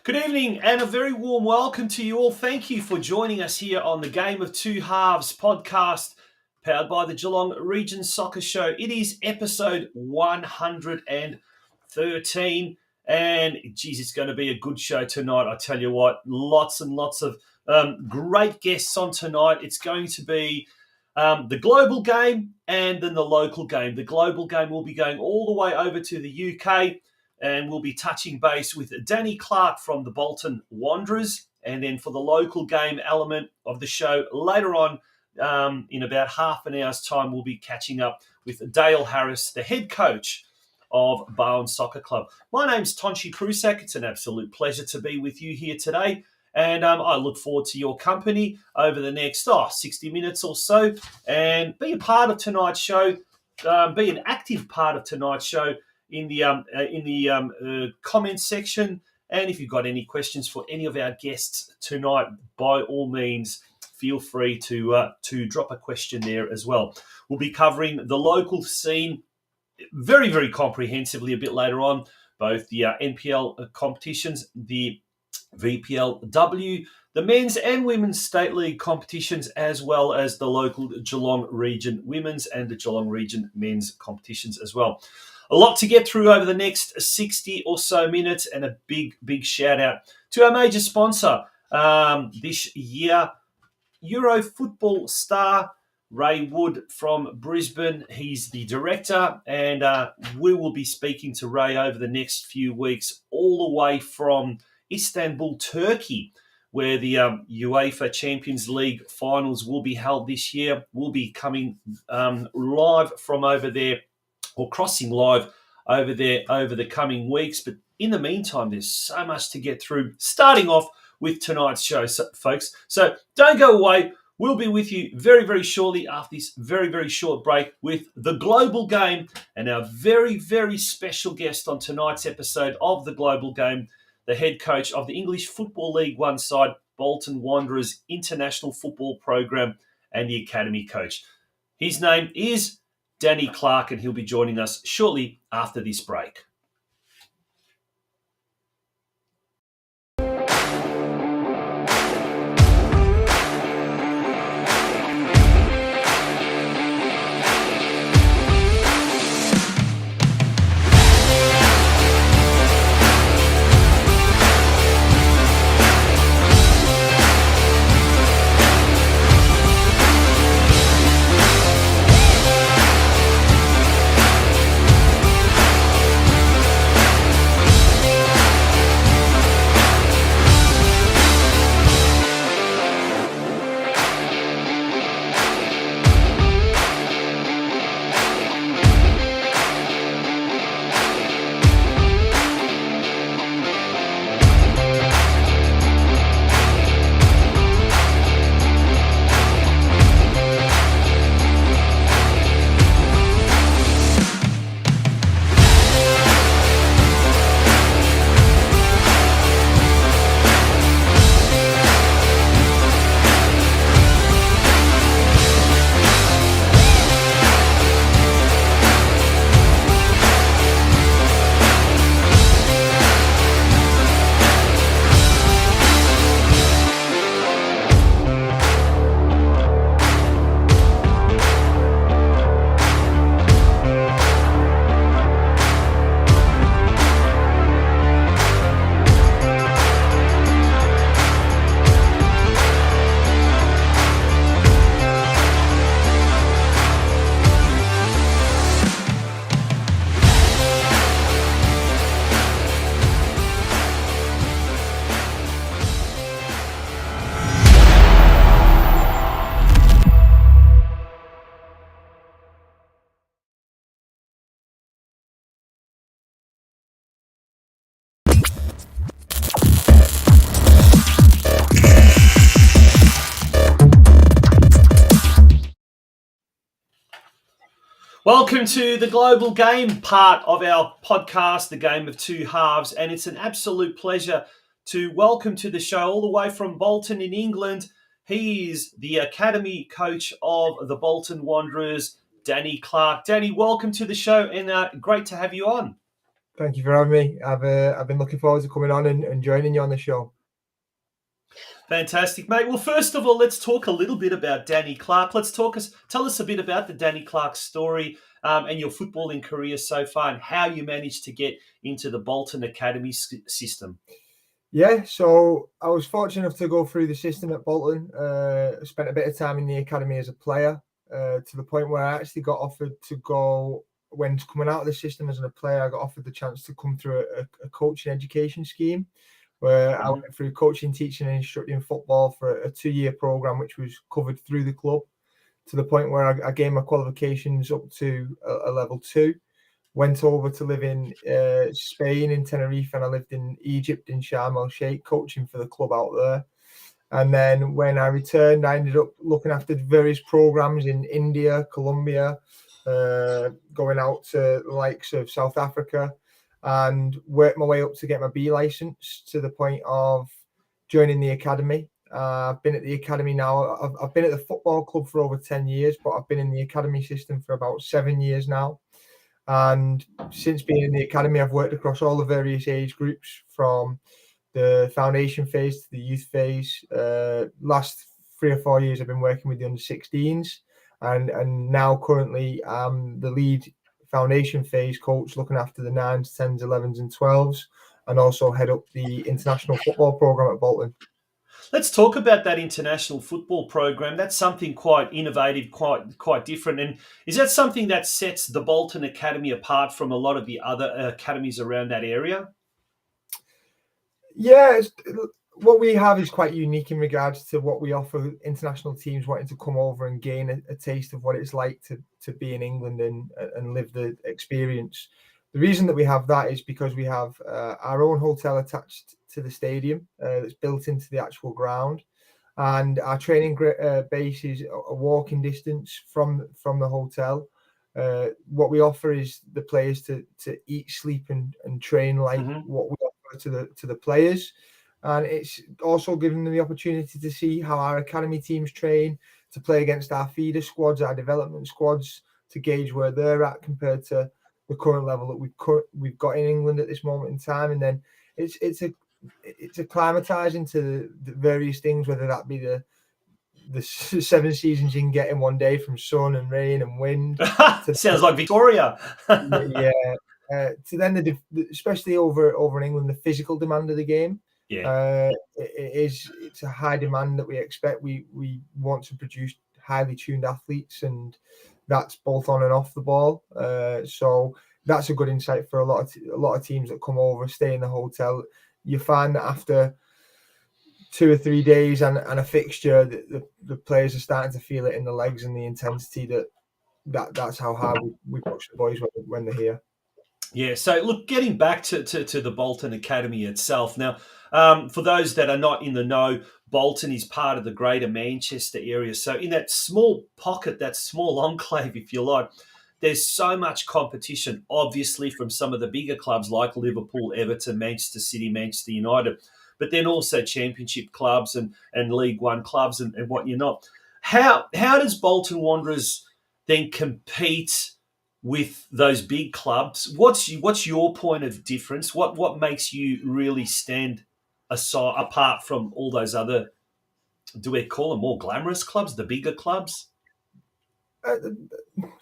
Good evening and a very warm welcome to you all. Thank you for joining us here on the Game of Two Halves podcast, powered by the Geelong Region Soccer Show. It is episode 113, and geez, it's going to be a good show tonight. I tell you what, lots and lots of great guests on tonight. It's going to be the global game and then the local game. The global game will be going all the way over to the UK, and we'll be touching base with Danny Clarke from the BOLTON Wanderers. And then for the local game element of the show, later on in about half an hour's time, we'll be catching up with Dale Harris, the head coach of Barwon Soccer Club. My name's Tonchi Prusak. It's an absolute pleasure to be with you here today. And I look forward to your company over the next 60 minutes or so. And be a part of tonight's show. Be an active part of tonight's show in the comments section. And if you've got any questions for any of our guests tonight, by all means, feel free to drop a question there as well. We'll be covering the local scene very, very comprehensively a bit later on, both the NPL competitions, the VPLW, the men's and women's state league competitions, as well as the local Geelong Region women's and the Geelong Region men's competitions as well. A lot to get through over the next 60 or so minutes, and a big, big shout out to our major sponsor this year, Euro football star Ray Wood from Brisbane. He's the director, and we will be speaking to Ray over the next few weeks, all the way from Istanbul, Turkey, where the UEFA Champions League finals will be held this year. We'll be coming live from over there, or crossing live over there over the coming weeks. But in the meantime, there's so much to get through, starting off with tonight's show, folks. So don't go away. We'll be with you very, very shortly after this very, very short break with the global game and our very, very special guest on tonight's episode of the global game, the head coach of the English Football League One side, BOLTON Wanderers International Football Program, and the Academy coach. His name is Danny Clarke, and he'll be joining us shortly after this break. Welcome to the Global Game part of our podcast, the Game of Two Halves, and it's an absolute pleasure to welcome to the show all the way from Bolton in England. He is the Academy coach of the Bolton Wanderers, Danny Clarke. Danny, welcome to the show, and great to have you on. Thank you for having me. I've been looking forward to coming on and joining you on the show. Fantastic, mate. Well, first of all, let's talk a little bit about Danny Clarke. Tell us a bit about the Danny Clarke story and your footballing career so far, and how you managed to get into the Bolton Academy system. Yeah, so I was fortunate enough to go through the system at Bolton. Spent a bit of time in the academy as a player, to the point where I actually got offered to go, when coming out of the system as a player, I got offered the chance to come through a coaching education scheme, where I went through coaching, teaching and instructing football for a 2-year program, which was covered through the club, to the point where I gained my qualifications up to a level 2. Went over to live in Spain, in Tenerife, and I lived in Egypt, in Sharm el Sheikh, coaching for the club out there. And then when I returned, I ended up looking after various programs in India, Colombia, going out to the likes of South Africa, and worked my way up to get my B license, to the point of joining the academy. I've been at the academy now. I've been at the football club for over 10 years, but I've been in the academy system for about 7 years now. And since being in the academy, I've worked across all the various age groups, from the foundation phase to the youth phase. Last 3 or 4 years, I've been working with the under-16s, and now currently I'm the lead foundation phase coach, looking after the 9s, 10s, 11s and 12s, and also head up the international football program at Bolton. Let's talk about that international football program. That's something quite innovative, quite different. And is that something that sets the Bolton Academy apart from a lot of the other academies around that area? Yeah, what we have is quite unique in regards to what we offer international teams wanting to come over and gain a taste of what it's like to be in England and live the experience. The reason that we have that is because we have our own hotel attached to the stadium, that's built into the actual ground, and our training base is a walking distance from the hotel. What we offer is the players to eat, sleep and train like what we offer to the players. And it's also giving them the opportunity to see how our academy teams train, to play against our feeder squads, our development squads, to gauge where they're at compared to the current level that we've got in England at this moment in time. And then it's acclimatizing to the various things, whether that be the 7 seasons you can get in one day, from sun and rain and wind. Sounds like Victoria. Yeah. To then especially over in England, the physical demand of the game. Yeah. It's a high demand that we expect. We want to produce highly tuned athletes, and that's both on and off the ball. So that's a good insight for a lot of teams that come over, stay in the hotel. You find that after 2 or 3 days and a fixture, the players are starting to feel it in the legs and the intensity that's how hard we push the boys when they're here. Yeah, so look, getting back to the Bolton Academy itself. Now, for those that are not in the know, Bolton is part of the Greater Manchester area. So in that small pocket, that small enclave, if you like, there's so much competition, obviously, from some of the bigger clubs like Liverpool, Everton, Manchester City, Manchester United, but then also Championship clubs and League One clubs and what you're not. How does Bolton Wanderers then compete with those big clubs? What's your point of difference? What makes you really stand apart from all those other, do we call them more glamorous clubs, the bigger clubs?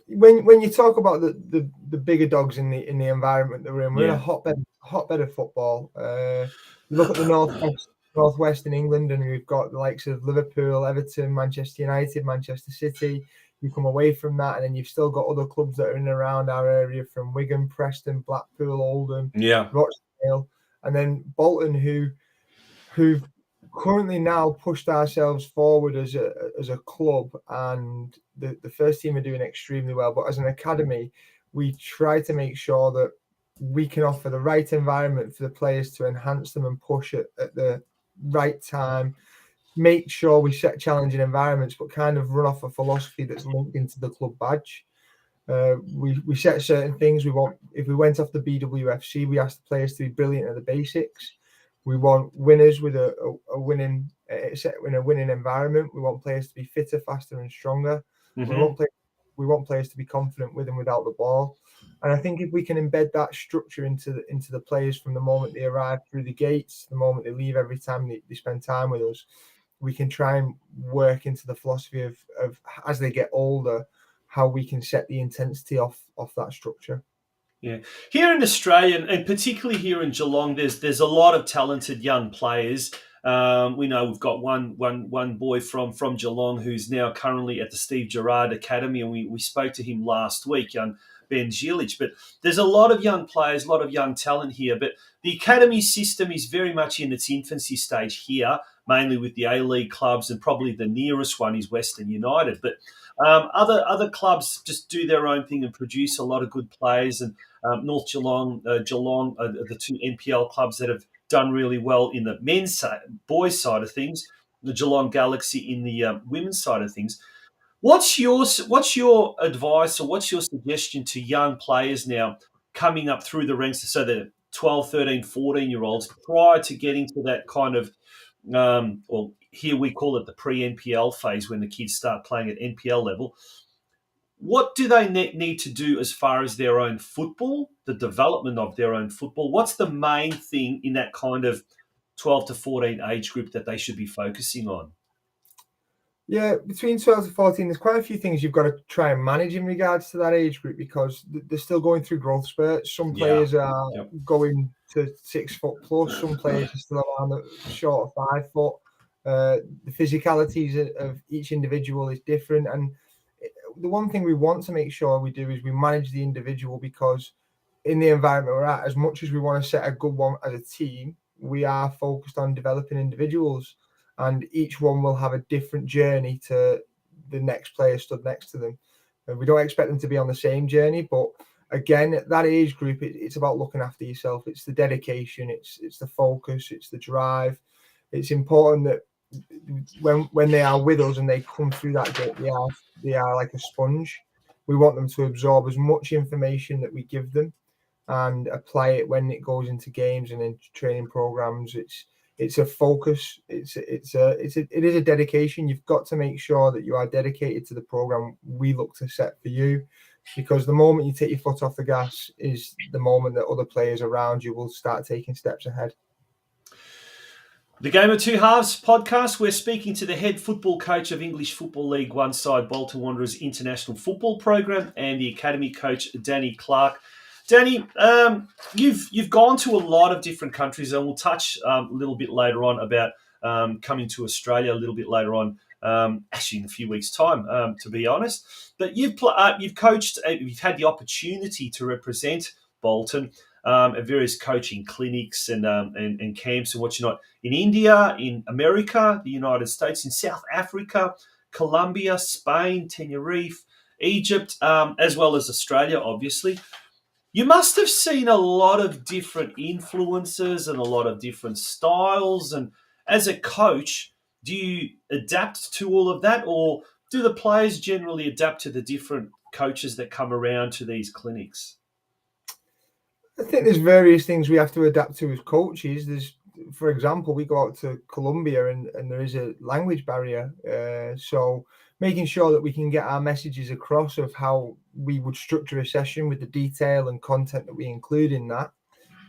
When you talk about the bigger dogs in the environment that we're in, we're in a hotbed of football. You look at the northwest in England, and we've got the likes of Liverpool, Everton, Manchester United, Manchester City. You come away from that, and then you've still got other clubs that are in and around our area, from Wigan, Preston, Blackpool, Oldham, Rochdale, and then Bolton, who've currently now pushed ourselves forward as a club, and the first team are doing extremely well. But as an academy, we try to make sure that we can offer the right environment for the players to enhance them and push it at the right time. Make sure we set challenging environments, but kind of run off a philosophy that's linked into the club badge. We set certain things. If we went off the BWFC, we asked the players to be brilliant at the basics. We want winners with a winning in a winning environment. We want players to be fitter, faster, and stronger. Mm-hmm. We want players to be confident with and without the ball. And I think if we can embed that structure into the players from the moment they arrive through the gates, the moment they leave, every time they spend time with us, we can try and work into the philosophy of as they get older, how we can set the intensity off that structure. Yeah, here in Australia, and particularly here in Geelong, there's a lot of talented young players. We know we've got one boy from Geelong who's now currently at the Steve Gerrard Academy, and we spoke to him last week, young Ben Gilic. But there's a lot of young players, a lot of young talent here. But the academy system is very much in its infancy stage here, mainly with the A-League clubs, and probably the nearest one is Western United. But other clubs just do their own thing and produce a lot of good players. And North Geelong, Geelong are the two NPL clubs that have done really well in the boys side of things. The Geelong Galaxy in the women's side of things. What's your advice or what's your suggestion to young players now coming up through the ranks, so the 12, 13, 14-year-olds, prior to getting to that kind of, well, here we call it the pre-NPL phase, when the kids start playing at NPL level? What do they need to do as far as their own football, the development of their own football? What's the main thing in that kind of 12 to 14 age group that they should be focusing on? Yeah, between 12 to 14, there's quite a few things you've got to try and manage in regards to that age group, because they're still going through growth spurts. Some players are going to 6 foot plus. Some players are still around the short of 5 foot. The physicalities of each individual is different. And the one thing we want to make sure we do is we manage the individual, because in the environment we're at, as much as we want to set a good one as a team, we are focused on developing individuals, and each one will have a different journey to the next player stood next to them. And we don't expect them to be on the same journey, but again, at that age group, it's about looking after yourself. It's the dedication, it's the focus, it's the drive. It's important that when they are with us and they come through that gate, they are like a sponge. We want them to absorb as much information that we give them and apply it when it goes into games and in training programs. It's a focus. It is a dedication. You've got to make sure that you are dedicated to the program we look to set for you, because the moment you take your foot off the gas is the moment that other players around you will start taking steps ahead. The Game of Two Halves podcast, we're speaking to the head football coach of English Football League One side Bolton Wanderers International Football Program, and the academy coach, Danny Clarke. Danny, you've gone to a lot of different countries, and we'll touch a little bit later on about coming to Australia a little bit later on, actually in a few weeks' time, to be honest. But you've coached, you've had the opportunity to represent Bolton at various coaching clinics and camps and what you're not, in India, in America, the United States, in South Africa, Colombia, Spain, Tenerife, Egypt, as well as Australia, obviously. You must have seen a lot of different influences and a lot of different styles. And as a coach, do you adapt to all of that, or do the players generally adapt to the different coaches that come around to these clinics? I think there's various things we have to adapt to as coaches. There's, for example, we go out to Colombia and there is a language barrier. So making sure that we can get our messages across of how we would structure a session with the detail and content that we include in that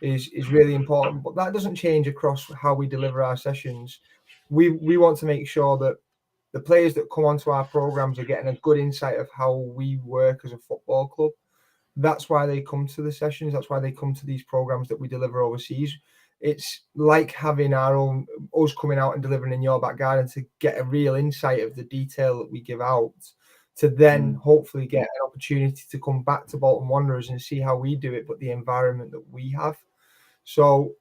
is really important. But that doesn't change across how we deliver our sessions. We want to make sure that the players that come onto our programs are getting a good insight of how we work as a football club. That's why they come to the sessions. That's why they come to these programs that we deliver overseas. It's like having us coming out and delivering in your back garden to get a real insight of the detail that we give out, to then hopefully get an opportunity to come back to Bolton Wanderers and see how we do it, but the environment that we have. So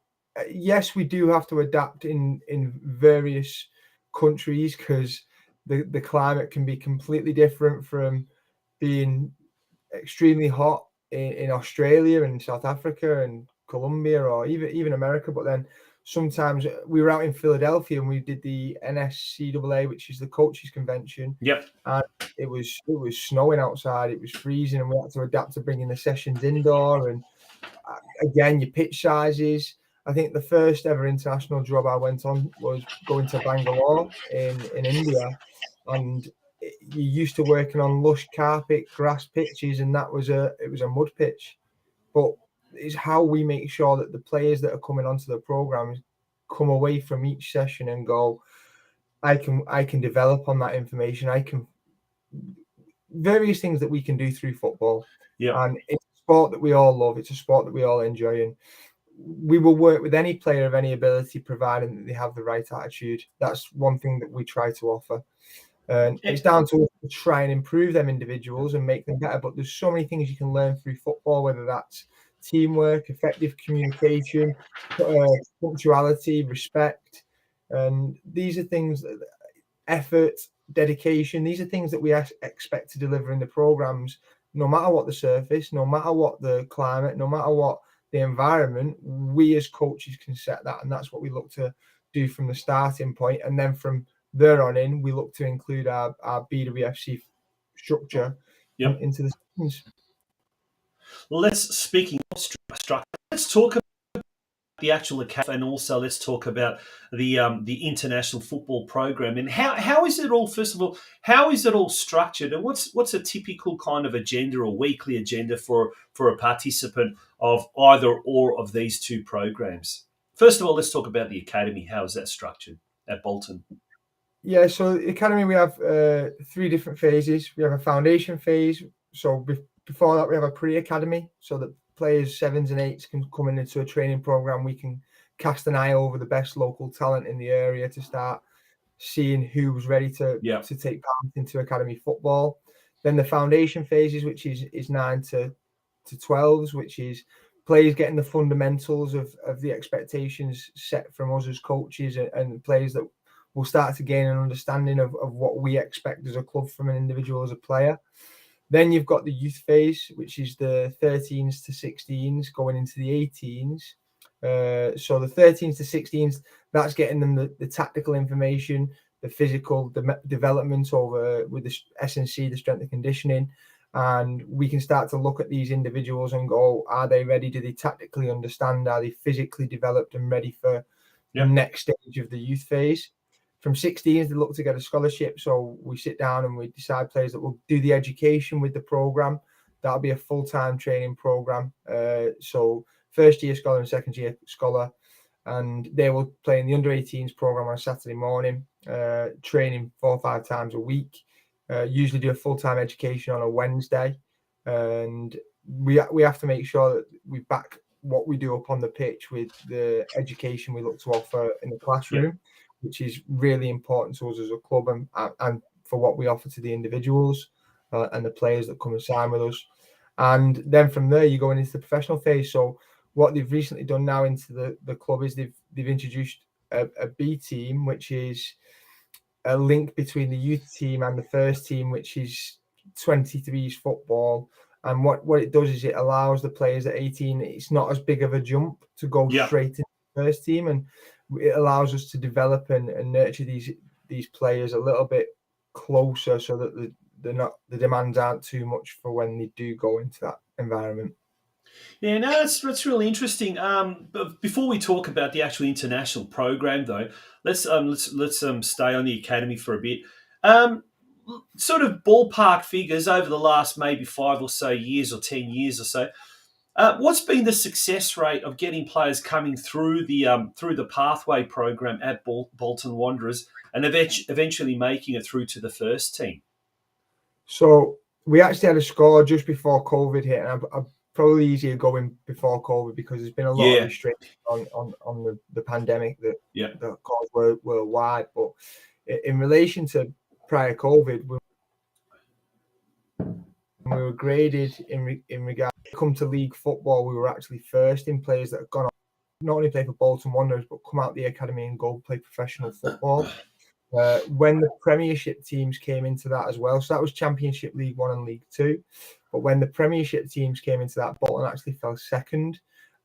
yes, we do have to adapt in various countries, because the climate can be completely different from being extremely hot in Australia and South Africa and Colombia, or even America. But then sometimes we were out in Philadelphia and we did the NSCAA, which is the coaches convention. Yep. And it was snowing outside. It was freezing, and we had to adapt to bringing the sessions indoor. And again, your pitch sizes. I think the first ever international job I went on was going to Bangalore in India, and you're used to working on lush carpet, grass pitches, and it was a mud pitch. But it's how we make sure that the players that are coming onto the programs come away from each session and go, I can develop on that information. I can various things that we can do through football. Yeah. And it's a sport that we all love. It's a sport that we all enjoy. And we will work with any player of any ability, providing that they have the right attitude. That's one thing that we try to offer. And it's down to us to try and improve them individuals and make them better. But there's so many things you can learn through football, whether that's teamwork, effective communication, punctuality, respect. And these are things that effort, dedication, these are things that we expect to deliver in the programs, no matter what the surface, no matter what the climate, no matter what the environment. We as coaches can set that, and that's what we look to do from the starting point. And then from there on in, we look to include our BWFC structure into the seasons. Speaking of structure, let's talk about the actual academy, and also let's talk about the international football program. And how is it all? First of all, how is it all structured, and what's a typical kind of agenda or weekly agenda for a participant of either or of these two programs? First of all, let's talk about the academy. How is that structured at Bolton? Yeah, so the academy, we have 3 different phases. We have a foundation phase. So before that, we have a pre-academy, so that players 7s and 8s can come into a training program. We can cast an eye over the best local talent in the area to start seeing who was ready to take part into academy football. Then the foundation phases, which is 9 to 12s, which is players getting the fundamentals of the expectations set from us as coaches, and players that will start to gain an understanding of what we expect as a club from an individual as a player. Then you've got the youth phase, which is the 13s to 16s going into the 18s. So the 13s to 16s, that's getting them the tactical information, the physical development over with the S&C, the strength and conditioning. And we can start to look at these individuals and go, are they ready? Do they tactically understand? Are they physically developed and ready for the next stage of the youth phase? From 16s, they look to get a scholarship. So we sit down and we decide players that will do the education with the program. That'll be a full-time training program. So first year scholar and second year scholar. And they will play in the under 18s program on a Saturday morning, training 4 or 5 times a week. Usually do a full-time education on a Wednesday. And we have to make sure that we back what we do up on the pitch with the education we look to offer in the classroom, which is really important to us as a club and for what we offer to the individuals and the players that come and sign with us. And then from there, you go into the professional phase. So what they've recently done now into the club is they've introduced a B team, which is a link between the youth team and the first team, which is 23s football. And what it does is it allows the players at 18, it's not as big of a jump to go straight into the first team, and it allows us to develop and nurture these players a little bit closer, so that the demands aren't too much for when they do go into that environment. Yeah, no, that's really interesting. But before we talk about the actual international program, though, let's stay on the academy for a bit. Sort of ballpark figures over the last maybe 5 or so years, or 10 years or so. What's been the success rate of getting players coming through the pathway program at Bolton Wanderers and eventually making it through to the first team? So we actually had a score just before COVID hit, and I'm probably easier going before COVID because there's been a lot of restrictions on the pandemic that caused worldwide. But in relation to prior COVID, we were graded in regard to come to league football. We were actually first in players that have gone on not only play for Bolton Wanderers but come out the academy and go play professional football. When the Premiership teams came into that as well, so that was Championship, League 1 and League 2. But when the Premiership teams came into that, Bolton actually fell second.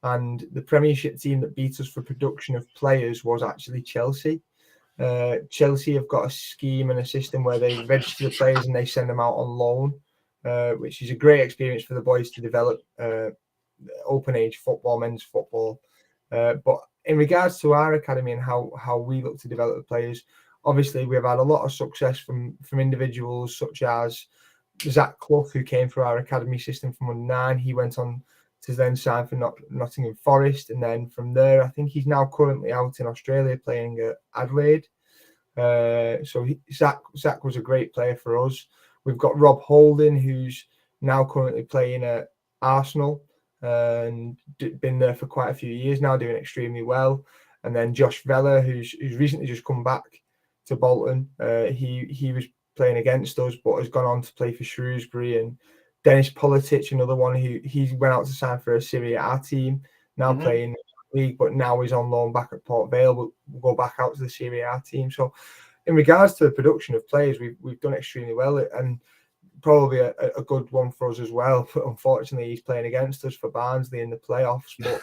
And the Premiership team that beat us for production of players was actually Chelsea. Chelsea have got a scheme and a system where they register the players and they send them out on loan, which is a great experience for the boys to develop open age football, men's football. But in regards to our academy and how we look to develop the players, obviously we've had a lot of success from individuals such as Zach Clough, who came through our academy system from under-9. He went on to then sign for Nottingham Forest, and then from there, I think he's now currently out in Australia playing at Adelaide. Zach was a great player for us. We've got Rob Holden, who's now currently playing at Arsenal and been there for quite a few years now, doing extremely well. And then Josh Vella, who's recently just come back to Bolton. He was playing against us, but has gone on to play for Shrewsbury. And Dennis Politic, another one who he went out to sign for a Serie A team, now playing in the league, but now he's on loan back at Port Vale. We'll go back out to the Serie A team. So in regards to the production of players, we've done extremely well, and probably a good one for us as well. But unfortunately, he's playing against us for Barnsley in the playoffs. But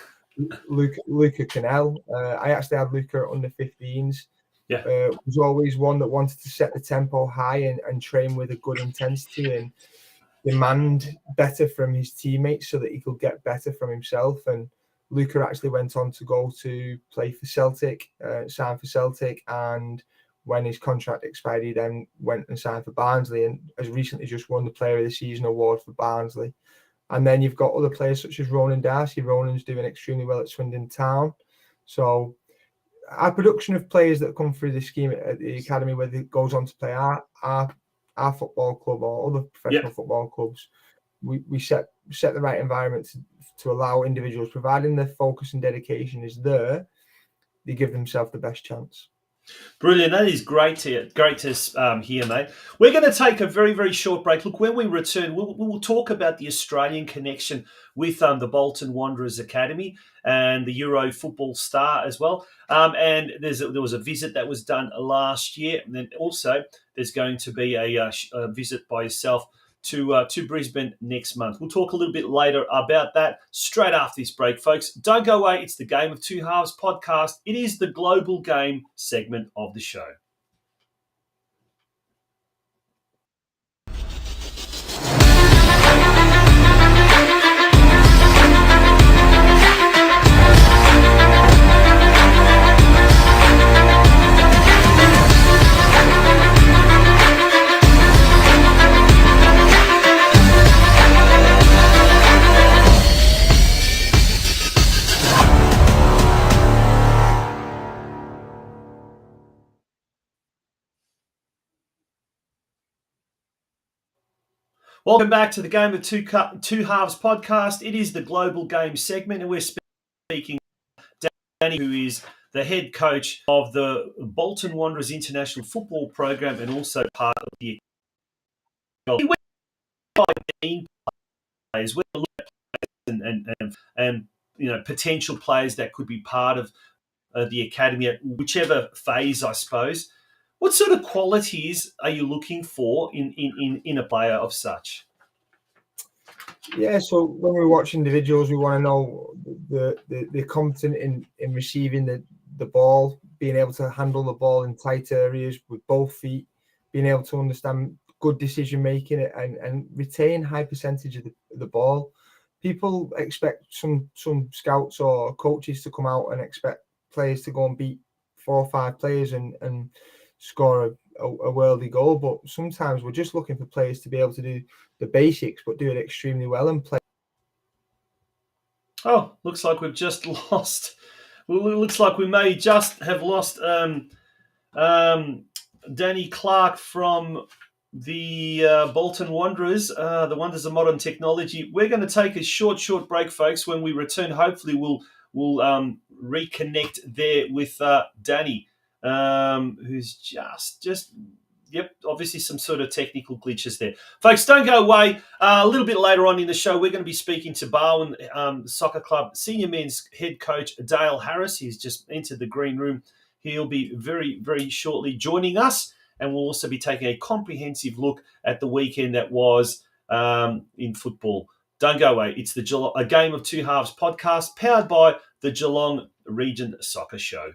Luca Cannell, I actually had Luca under 15s. Yeah. Was always one that wanted to set the tempo high and train with a good intensity and demand better from his teammates so that he could get better from himself. And Luca actually went on to go to play for Celtic, sign for Celtic, and when his contract expired, he then went and signed for Barnsley and has recently just won the Player of the Season award for Barnsley. And then you've got other players such as Ronan Darcy. Ronan's doing extremely well at Swindon Town. So our production of players that come through the scheme at the academy, whether it goes on to play our football club or other professional football clubs, we set the right environment to allow individuals, providing their focus and dedication is there, they give themselves the best chance. Brilliant. That is great to hear, mate. We're going to take a very, very short break. Look, when we return, we'll talk about the Australian connection with the Bolton Wanderers Academy and the Euro Football Star as well. And there was a visit that was done last year. And then also there's going to be a visit by yourself to Brisbane next month. We'll talk a little bit later about that straight after this break, folks. Don't go away. It's the Game of Two Halves podcast. It is the Global Game segment of the show. Welcome back to the Game of Two Halves podcast. It is the Global Game segment, and we're speaking to Danny, who is the head coach of the Bolton Wanderers International Football Program and also part of the players. We're looking at players and potential players that could be part of the academy at whichever phase, I suppose. What sort of qualities are you looking for in a player of such? Yeah, so when we watch individuals, we want to know they're competent in receiving the ball, being able to handle the ball in tight areas with both feet, being able to understand good decision making and retain high percentage of the ball. People expect some scouts or coaches to come out and expect players to go and beat 4 or 5 players and score a worldly goal, but sometimes we're just looking for players to be able to do the basics but do it extremely well and play. Oh, looks like we've just lost. Well, it looks like we may just have lost Danny Clarke from the Bolton Wanderers, the wonders of modern technology. We're going to take a short break, folks. When we return, hopefully we'll reconnect there with Danny, who's just obviously some sort of technical glitches there. Folks, don't go away. A little bit later on in the show, we're going to be speaking to Barwon Soccer Club senior men's head coach Dale Harris. He's just entered the green room. He'll be very, very shortly joining us, and we'll also be taking a comprehensive look at the weekend that was in football. Don't go away. It's a Game of Two Halves podcast powered by the Geelong Region Soccer Show.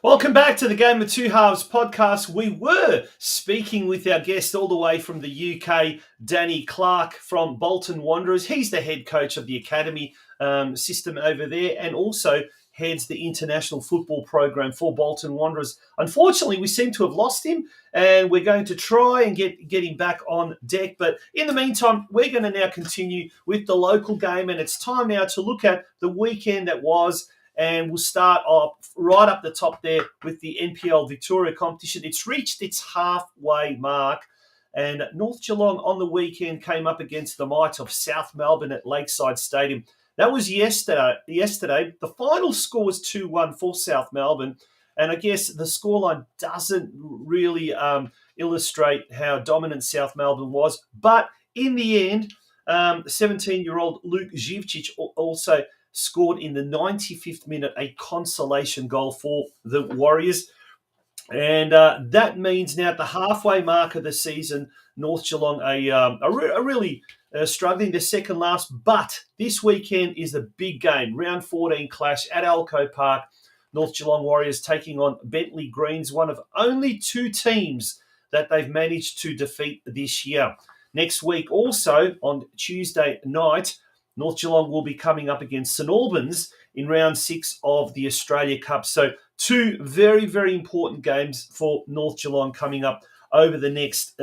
Welcome back to the Game of Two Halves podcast. We were speaking with our guest all the way from the UK, Danny Clarke from BOLTON Wanderers. He's the head coach of the academy system over there and also heads the international football program for BOLTON Wanderers. Unfortunately, we seem to have lost him and we're going to try and get him back on deck. But in the meantime, we're going to now continue with the local game, and it's time now to look at the weekend that was. And we'll start off right up the top there with the NPL Victoria competition. It's reached its halfway mark, and North Geelong on the weekend came up against the might of South Melbourne at Lakeside Stadium. That was yesterday. The final score was 2-1 for South Melbourne, and I guess the scoreline doesn't really illustrate how dominant South Melbourne was. But in the end, 17-year-old Luke Živčić also scored in the 95th minute a consolation goal for the Warriors. And that means now at the halfway mark of the season, North Geelong are really struggling. They're second last. But this weekend is the big game, round 14 clash at Alco Park. North Geelong Warriors taking on Bentley Greens, one of only two teams that they've managed to defeat this year. Next week also, on Tuesday night, North Geelong will be coming up against St Albans in round 6 of the Australia Cup. So two very, very important games for North Geelong coming up over the next,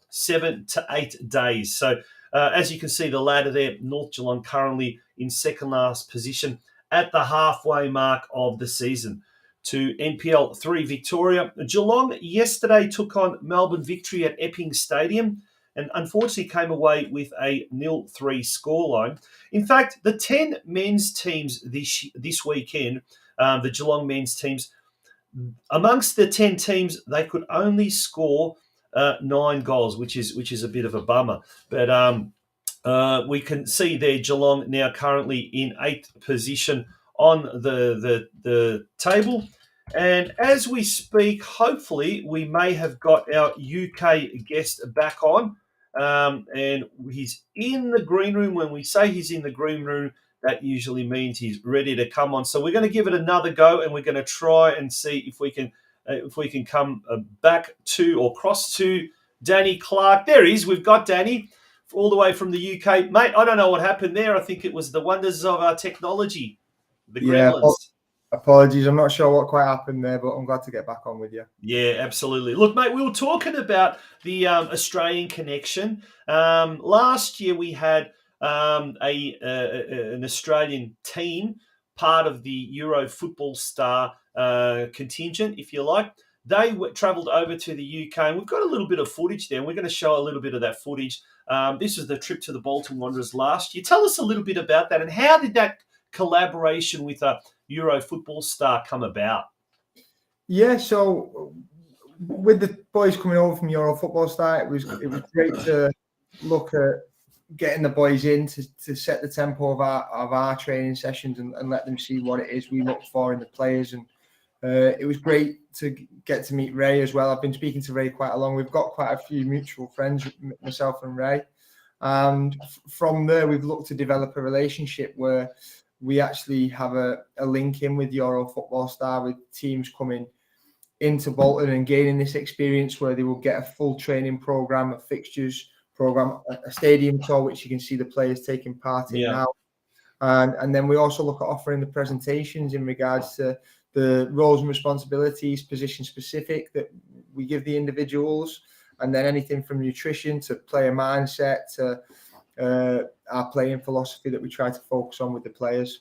7 to 8 days. So as you can see, the ladder there, North Geelong currently in second last position at the halfway mark of the season. To NPL 3 Victoria, Geelong yesterday took on Melbourne Victory at Epping Stadium, and unfortunately came away with a 0-3 scoreline. In fact, the 10 men's teams this weekend, the Geelong men's teams, amongst the 10 teams, they could only score 9 goals, which is a bit of a bummer. But we can see there Geelong now currently in 8th position on the table. And as we speak, hopefully we may have got our UK guest back on. And he's in the green room. When we say he's in the green room, that usually means he's ready to come on. So we're going to give it another go, and we're going to try and see if we can come back to or cross to Danny Clarke. There he is. We've got Danny all the way from the UK. Mate, I don't know what happened there. I think it was the wonders of our technology, the gremlins. Apologies, I'm not sure what quite happened there, but I'm glad to get back on with you. Yeah, absolutely. Look, mate, we were talking about the Australian connection. Last year we had an Australian team, part of the Euro Football Star contingent, if you like. They travelled over to the UK, and we've got a little bit of footage there, and we're going to show a little bit of that footage. This was the trip to the BOLTON Wanderers last year. Tell us a little bit about that, and how did that collaboration with a Euro Football Star come about? Yeah, so with the boys coming over from Euro Football Star, it was great to look at getting the boys in to set the tempo of our training sessions and let them see what it is we look for in the players. And it was great to get to meet Ray as well. I've been speaking to Ray quite a long. We've got quite a few mutual friends, myself and Ray. And from there, we've looked to develop a relationship where we actually have a link in with Euro Football Star, with teams coming into Bolton and gaining this experience where they will get a full training program, a fixtures program, a stadium tour, which you can see the players taking part in now. And then we also look at offering the presentations in regards to the roles and responsibilities, position specific, that we give the individuals, and then anything from nutrition to player mindset to our playing philosophy that we try to focus on with the players.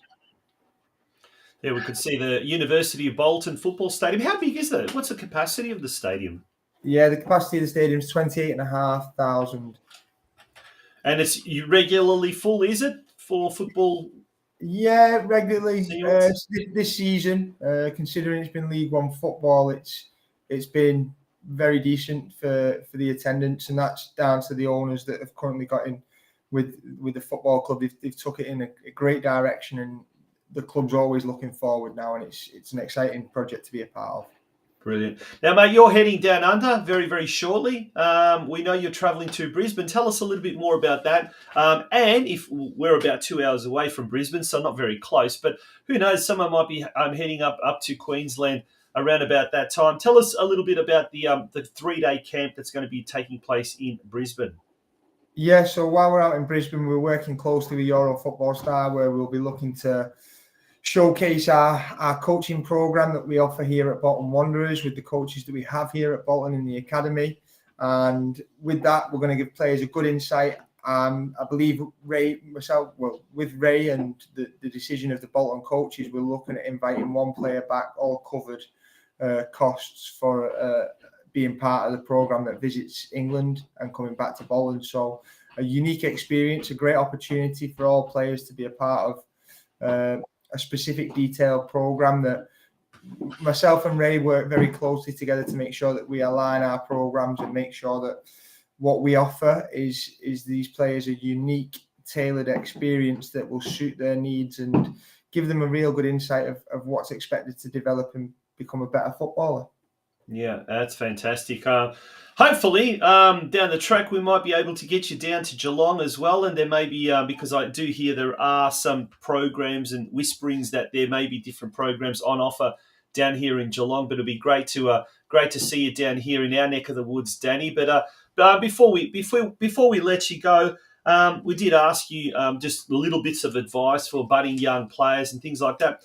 Yeah, we could see the University of Bolton football stadium. How big is that? What's the capacity of the stadium? Yeah, the capacity of the stadium is 28,500. And it's regularly full, is it, for football? Yeah, regularly this season. Considering it's been League One football, it's been very decent for the attendance, and that's down to the owners that have currently got in with the football club. They've took it in a great direction, and the club's always looking forward now, and it's an exciting project to be a part of. Brilliant. Now, mate, you're heading down under very, very shortly. We know you're travelling to Brisbane. Tell us a little bit more about that. And if we're about 2 hours away from Brisbane, so not very close, but who knows, someone might be heading up to Queensland around about that time. Tell us a little bit about the 3-day camp that's going to be taking place in Brisbane. Yeah, so while we're out in Brisbane, we're working closely with Euro Football Star, where we'll be looking to showcase our coaching program that we offer here at BOLTON Wanderers with the coaches that we have here at Bolton in the academy. And with that, we're going to give players a good insight. I believe with Ray and the decision of the Bolton coaches, we're looking at inviting one player back, all covered costs for being part of the program that visits England and coming back to Bolton. So a unique experience, a great opportunity for all players to be a part of a specific detailed program that myself and Ray work very closely together to make sure that we align our programs and make sure that what we offer is these players a unique, tailored experience that will suit their needs and give them a real good insight of what's expected to develop and become a better footballer. Yeah, that's fantastic. Hopefully, down the track, we might be able to get you down to Geelong as well. And there may be, because I do hear there are some programs and whisperings that there may be different programs on offer down here in Geelong. But it'll be great to see you down here in our neck of the woods, Danny. But before we let you go, we did ask you just little bits of advice for budding young players and things like that.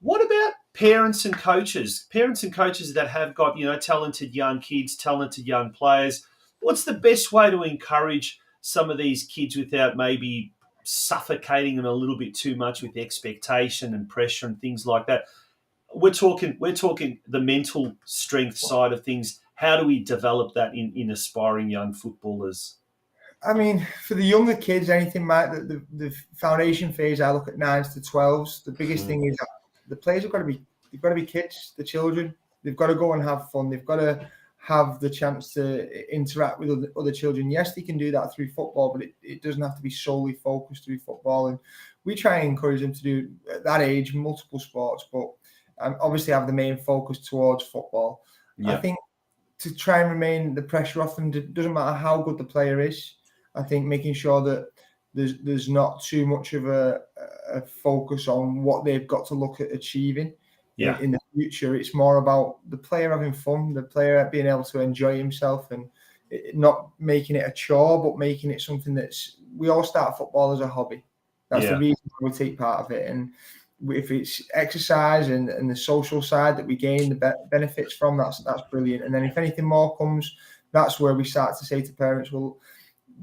What about parents and coaches that have got, talented young kids, talented young players? What's the best way to encourage some of these kids without maybe suffocating them a little bit too much with expectation and pressure and things like that? We're talking the mental strength side of things. How do we develop that in aspiring young footballers? I mean, for the younger kids, anything like the foundation phase, I look at 9s to 12s. The biggest thing is that the players they've got to be kids, the children. They've got to go and have fun. They've got to have the chance to interact with other children. Yes, they can do that through football, but it doesn't have to be solely focused through football. And we try and encourage them to do, at that age, multiple sports, but obviously have the main focus towards football. Yeah. I think to try and remain the pressure off them, doesn't matter how good the player is. I think making sure that there's not too much of a focus on what they've got to look at achieving in the future. It's more about the player having fun, the player being able to enjoy himself and not making it a chore, but making it something we all start football as a hobby. That's the reason we take part of it. And if it's exercise and the social side that we gain the benefits from, that's brilliant. And then if anything more comes, that's where we start to say to parents, well,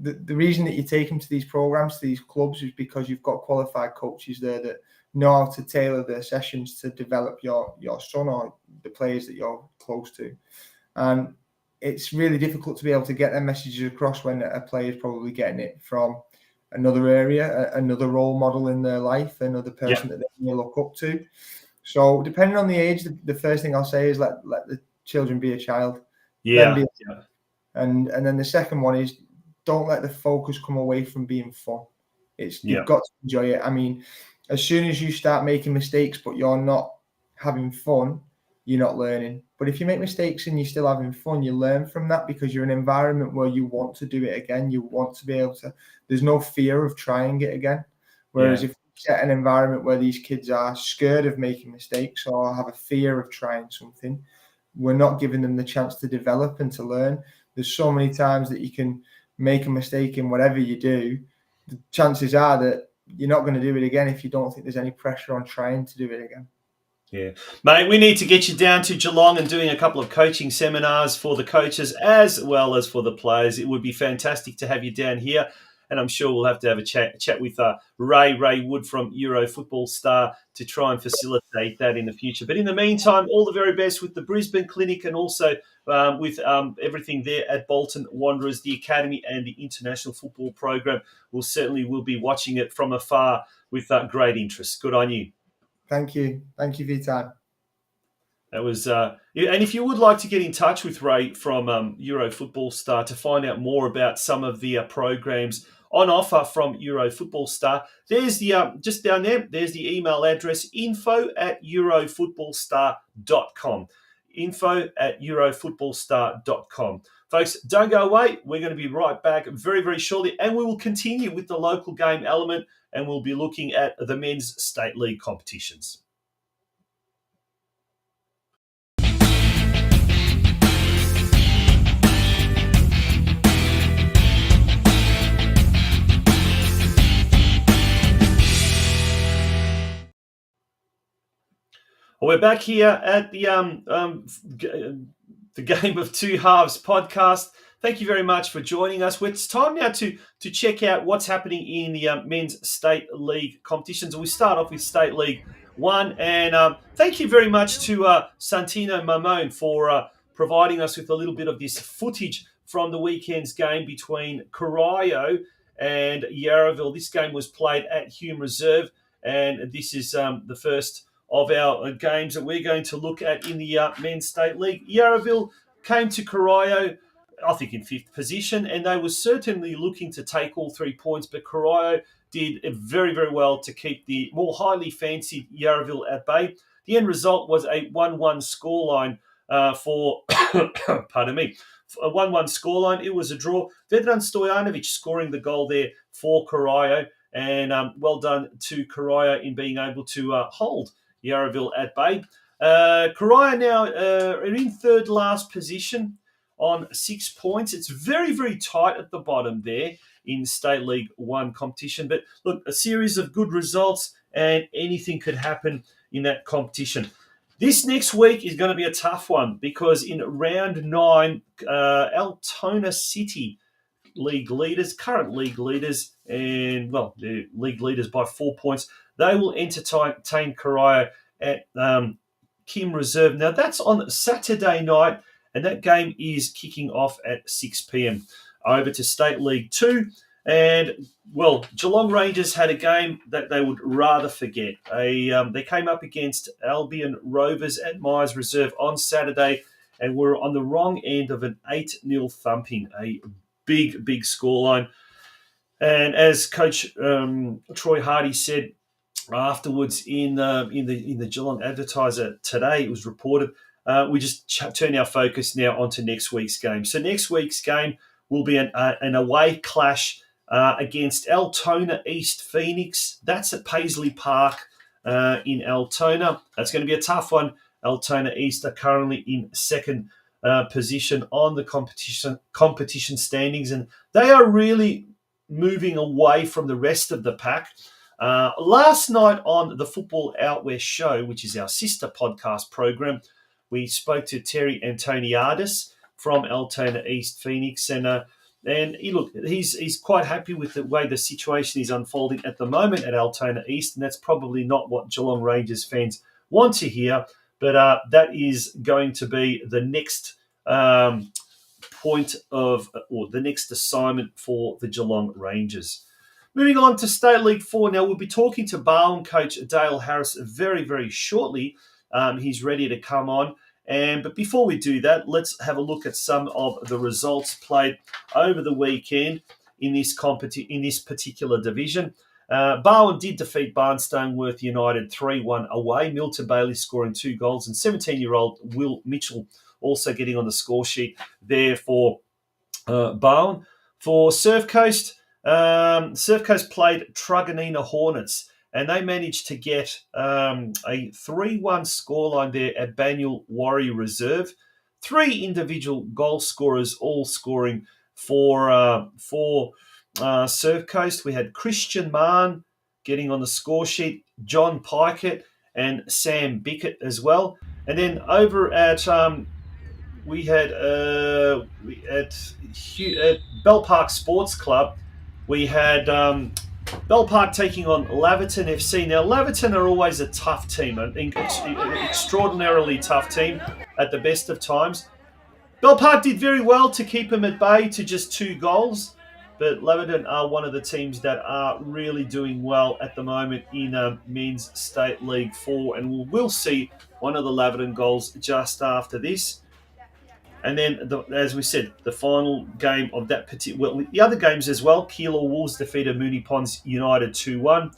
the reason that you take them to these programs, to these clubs, is because you've got qualified coaches there that know how to tailor their sessions to develop your son or the players that you're close to. And it's really difficult to be able to get their messages across when a player is probably getting it from another area, another role model in their life, another person that they may look up to. So depending on the age, the first thing I'll say is let the children be a child. And then the second one is, don't let the focus come away from being fun. You've got to enjoy it. I mean, as soon as you start making mistakes but you're not having fun, you're not learning. But if you make mistakes and you're still having fun, you learn from that because you're in an environment where you want to do it again. You want to be able to, there's no fear of trying it again. Whereas if you set an environment where these kids are scared of making mistakes or have a fear of trying something, we're not giving them the chance to develop and to learn. There's so many times that you can make a mistake in whatever you do. The chances are that you're not going to do it again if you don't think there's any pressure on trying to do it again. Yeah. Mate, we need to get you down to Geelong and doing a couple of coaching seminars for the coaches as well as for the players. It would be fantastic to have you down here. And I'm sure we'll have to have a chat with Ray Wood from Euro Football Star to try and facilitate that in the future. But in the meantime, all the very best with the Brisbane Clinic and also with everything there at Bolton Wanderers, the Academy and the International Football Program. We'll be watching it from afar with great interest. Good on you. Thank you. Thank you for your time. That was, and if you would like to get in touch with Ray from Euro Football Star to find out more about some of the programs on offer from Euro Football Star, there's the just down there. There's the email address info@eurofootballstar.com. info@eurofootballstar.com. Folks, don't go away. We're going to be right back very, very shortly, and we will continue with the local game element, and we'll be looking at the men's state league competitions. We're back here at the Game of Two Halves podcast. Thank you very much for joining us. It's time now to check out what's happening in the men's state league competitions. We start off with State League 1, and thank you very much to Santino Mamone for providing us with a little bit of this footage from the weekend's game between Corio and Yarraville. This game was played at Hume Reserve, and this is the first of our games that we're going to look at in the men's state league. Yarraville came to Corio, I think, in 5th position, and they were certainly looking to take all 3 points, but Corio did very, very well to keep the more highly fancied Yarraville at bay. The end result was a 1-1 scoreline for, pardon me, a 1-1 scoreline. It was a draw. Vedran Stojanovic scoring the goal there for Corio, and well done to Corio in being able to hold Yarraville at bay. Corio now are in 3rd last position on 6 points. It's very, very tight at the bottom there in State League 1 competition. But look, a series of good results and anything could happen in that competition. This next week is going to be a tough one because in round 9, Altona City current league leaders, and well, they're league leaders by 4 points. They will entertain Corio at Kim Reserve. Now, that's on Saturday night, and that game is kicking off at 6 p.m. Over to State League 2, and, well, Geelong Rangers had a game that they would rather forget. They came up against Albion Rovers at Myers Reserve on Saturday and were on the wrong end of an 8-0 thumping, a big, big scoreline. And as Coach Troy Hardy said afterwards in the Geelong Advertiser today, it was reported, we just turn our focus now onto next week's game. So next week's game will be an away clash against Altona East Phoenix. That's at Paisley Park in Altona. That's going to be a tough one. Altona East are currently in 2nd position on the competition standings, and they are really moving away from the rest of the pack. Last night on the Football Out West show, which is our sister podcast program, we spoke to Terry Antoniadis from Altona East Phoenix, and he's quite happy with the way the situation is unfolding at the moment at Altona East, and that's probably not what Geelong Rangers fans want to hear, but that is going to be the next point of, or the next assignment for the Geelong Rangers. Moving on to State League 4 now, we'll be talking to Barwon coach Dale Harris very, very shortly. He's ready to come on. But before we do that, let's have a look at some of the results played over the weekend in this particular division. Barwon did defeat Barnestoneworth United 3-1 away. Milton Bailey scoring 2 goals, and 17-year-old Will Mitchell also getting on the score sheet there for Barwon. For Surf Coast played Truganina Hornets, and they managed to get a 3-1 scoreline there at Banyul Warrior Reserve. 3 individual goal scorers all scoring for Surf Coast. We had Christian Mann getting on the score sheet, John Pikett and Sam Bickett as well. And then over at we had at Bell Park Sports Club, we had Bell Park taking on Laverton FC. Now, Laverton are always a tough team, an extraordinarily tough team at the best of times. Bell Park did very well to keep them at bay to just 2 goals, but Laverton are one of the teams that are really doing well at the moment in Men's State League 4, and we'll see one of the Laverton goals just after this. And then, as we said, the final game of that particular... Well, the other games as well. Keilor Wolves defeated Moonee Ponds United 2-1.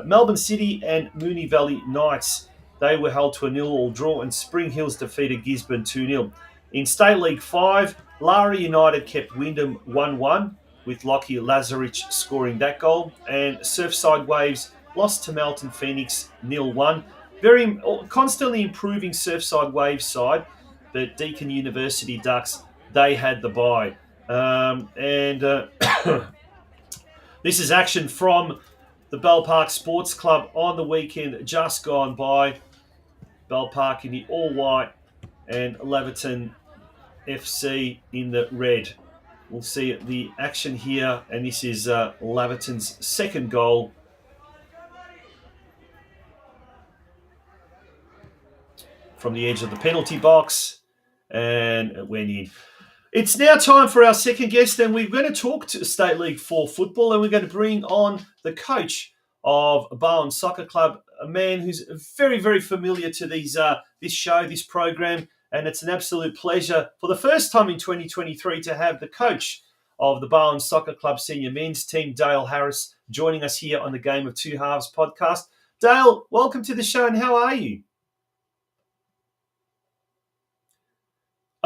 Melbourne City and Moonee Valley Knights, they were held to a 0-0 draw, and Spring Hills defeated Gisborne 2-0. In State League 5, Lara United kept Wyndham 1-1, with Lockie Lazarich scoring that goal. And Surfside Waves lost to Melton Phoenix 0-1. Very constantly improving Surfside Waves side, but Deakin University Ducks, they had the bye. This is action from the Bell Park Sports Club on the weekend just gone by. Bell Park in the all-white and Laverton FC in the red. We'll see the action here, and this is Laverton's second goal. From the edge of the penalty box, and it went in. It's now time for our second guest, and we're going to talk to State League 4 football, and we're going to bring on the coach of Barwon Soccer Club, a man who's very, very familiar to this show, this program, and it's an absolute pleasure for the first time in 2023 to have the coach of the Barwon Soccer Club senior men's team, Dale Harris, joining us here on the Game of Two Halves podcast. Dale, welcome to the show, and how are you?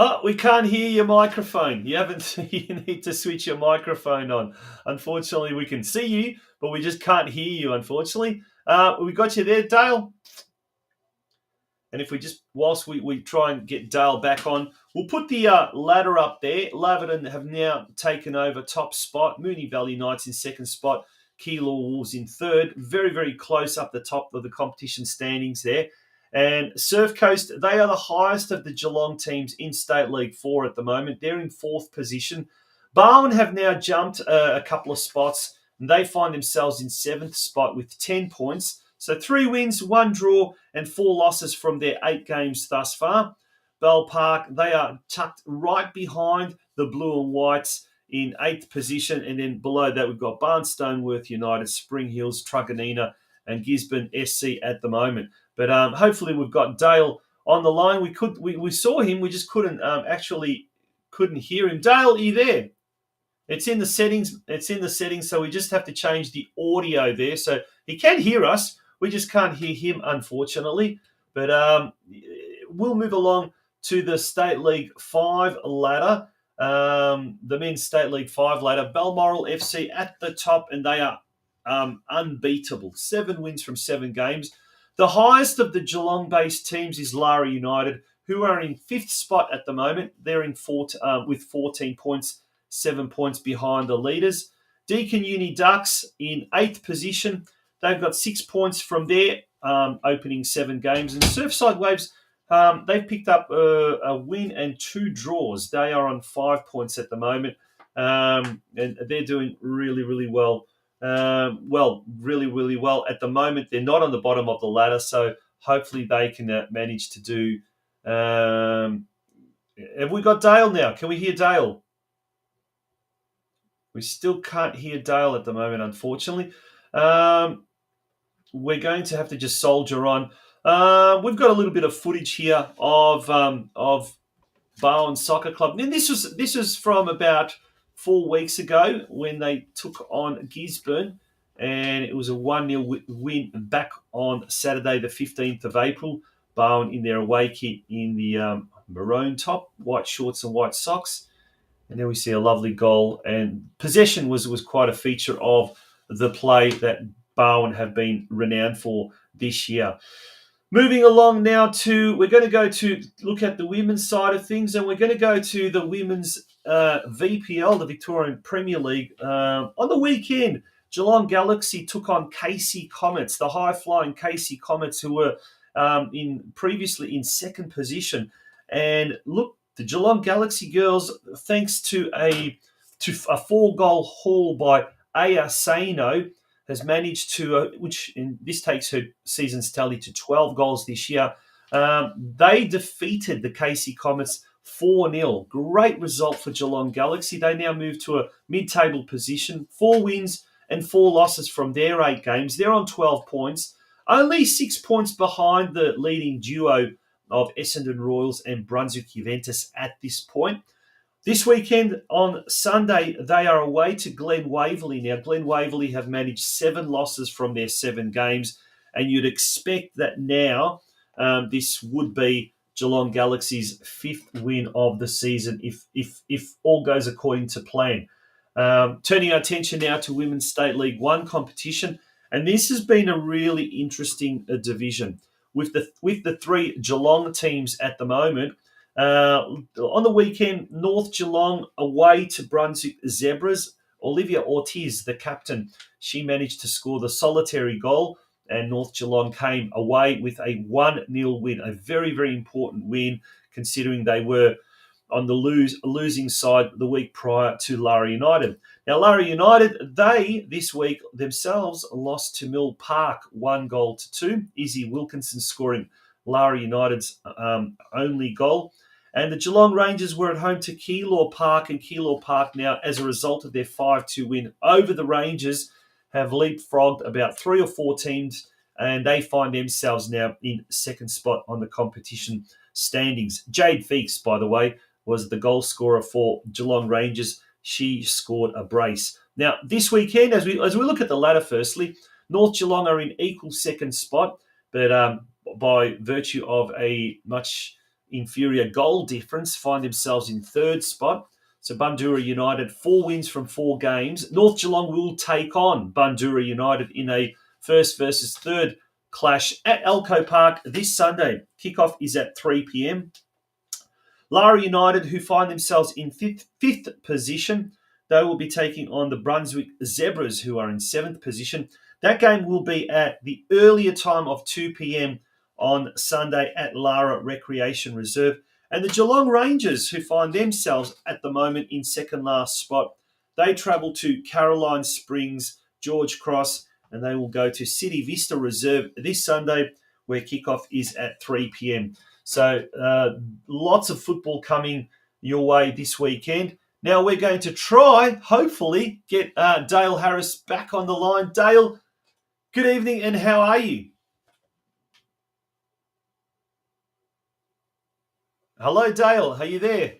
Oh, we can't hear your microphone. You need to switch your microphone on. Unfortunately, we can see you, but we just can't hear you, unfortunately. We got you there, Dale. And if we just, whilst we try and get Dale back on, we'll put the ladder up there. Laverton have now taken over top spot. Moonee Valley Knights in second spot. Keilor Wolves in third. Very, very close up the top of the competition standings there. And Surf Coast, they are the highest of the Geelong teams in State League 4 at the moment. They're in fourth position. Barwon have now jumped a couple of spots, and they find themselves in seventh spot with 10 points. So 3 wins, 1 draw, and 4 losses from their 8 games thus far. Bell Park, they are tucked right behind the Blue and Whites in 8th position. And then below that, we've got Barnestoneworth United, Spring Hills, Truganina, and Gisborne SC at the moment. But hopefully we've got Dale on the line. We saw him, we just couldn't hear him. Dale, are you there? It's in the settings. So we just have to change the audio there. So he can hear us. We just can't hear him, unfortunately. But we'll move along to the State League 5 ladder. The men's State League 5 ladder. Balmoral FC at the top, and they are unbeatable. 7 wins from 7 games. The highest of the Geelong-based teams is Lara United, who are in 5th spot at the moment. They're in with 14 points, 7 points behind the leaders. Deakin Uni Ducks in 8th position. They've got 6 points from their opening 7 games. And Surfside Waves, they've picked up a win and 2 draws. They are on 5 points at the moment, and they're doing really, really well. Really, really well. At the moment, they're not on the bottom of the ladder, so hopefully they can manage to do... have we got Dale now? Can we hear Dale? We still can't hear Dale at the moment, unfortunately. We're going to have to just soldier on. We've got a little bit of footage here of Barwon Soccer Club. And this was from about 4 weeks ago when they took on Gisborne, and it was a 1-0 win back on Saturday, the 15th of April. Barwon in their away kit in the maroon top, white shorts and white socks. And there we see a lovely goal. And possession was quite a feature of the play that Barwon have been renowned for this year. Moving along now we're going to go to look at the women's side of things, and we're going to go to the women's VPL, the Victorian Premier League. On the weekend, Geelong Galaxy took on KC Comets, the high-flying KC Comets, who were previously in second position. And look, the Geelong Galaxy girls, thanks to a 4-goal haul by Aya Saino, has managed to, this takes her season's tally to 12 goals this year. They defeated the KC Comets 4-0. Great result for Geelong Galaxy. They now move to a mid-table position, 4 wins and 4 losses from their 8 games. They're on 12 points, only 6 points behind the leading duo of Essendon Royals and Brunswick Juventus at this point. This weekend, on Sunday, they are away to Glen Waverley. Now, Glen Waverley have managed 7 losses from their 7 games, and you'd expect that now this would be Geelong Galaxy's 5th win of the season if all goes according to plan. Turning our attention now to Women's State League 1 competition, and this has been a really interesting division with the 3 Geelong teams at the moment. On the weekend, North Geelong away to Brunswick Zebras. Olivia Ortiz, the captain, she managed to score the solitary goal, and North Geelong came away with a 1-0 win, a very, very important win considering they were on the losing side the week prior to Lara United. Now, Lara United, they this week themselves lost to Mill Park 1-2. Izzy Wilkinson scoring Lara United's only goal. And the Geelong Rangers were at home to Keilor Park, and Keilor Park now, as a result of their 5-2 win over the Rangers, have leapfrogged about 3 or 4 teams, and they find themselves now in second spot on the competition standings. Jade Feeks, by the way, was the goal scorer for Geelong Rangers. She scored a brace. Now, this weekend, as we look at the ladder, firstly, North Geelong are in equal second spot, but by virtue of a much inferior goal difference, find themselves in third spot. So Bundoora United, 4 wins from 4 games. North Geelong will take on Bundoora United in a first versus third clash at Elco Park this Sunday. Kickoff is at 3 p.m. Lara United, who find themselves in fifth position, they will be taking on the Brunswick Zebras, who are in 7th position. That game will be at the earlier time of 2 p.m. on Sunday at Lara Recreation Reserve. And the Geelong Rangers, who find themselves at the moment in second last spot, they travel to Caroline Springs, George Cross, and they will go to City Vista Reserve this Sunday, where kickoff is at 3 p.m. So lots of football coming your way this weekend. Now we're going to try, hopefully, get Dale Harris back on the line. Dale, good evening, and how are you? Hello, Dale. Are you there?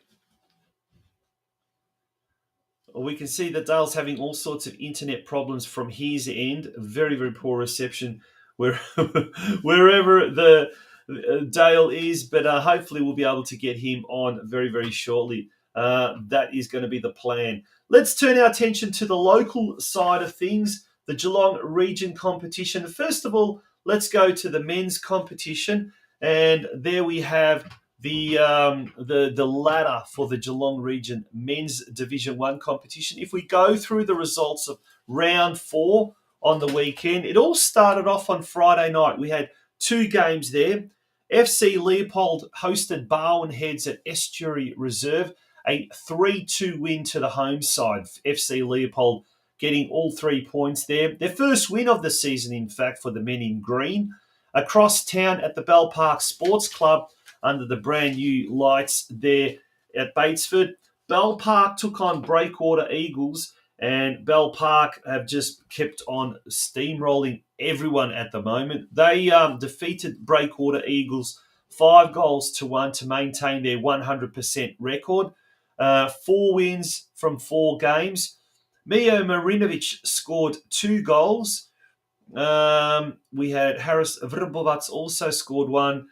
We can see that Dale's having all sorts of internet problems from his end. Very, very poor reception wherever the Dale is, but hopefully we'll be able to get him on very, very shortly. That is going to be the plan. Let's turn our attention to the local side of things, the Geelong region competition. First of all, let's go to the men's competition, and there we have the ladder for the Geelong region men's Division 1 competition. If we go through the results of round 4 on the weekend. It all started off on Friday night. We had 2 games there. FC Leopold hosted Barwon Heads at Estuary Reserve, a 3-2 win to the home side. FC Leopold getting all 3 points there. Their first win of the season, in fact, for the men in green. Across town at the Bell Park Sports Club under the brand new lights there at Batesford, Bell Park took on Breakwater Eagles, and Bell Park have just kept on steamrolling everyone at the moment. They defeated Breakwater Eagles 5-1 to maintain their 100% record. 4 wins from 4 games. Mio Marinovic scored 2 goals. We had Harris Vrbovac also scored 1.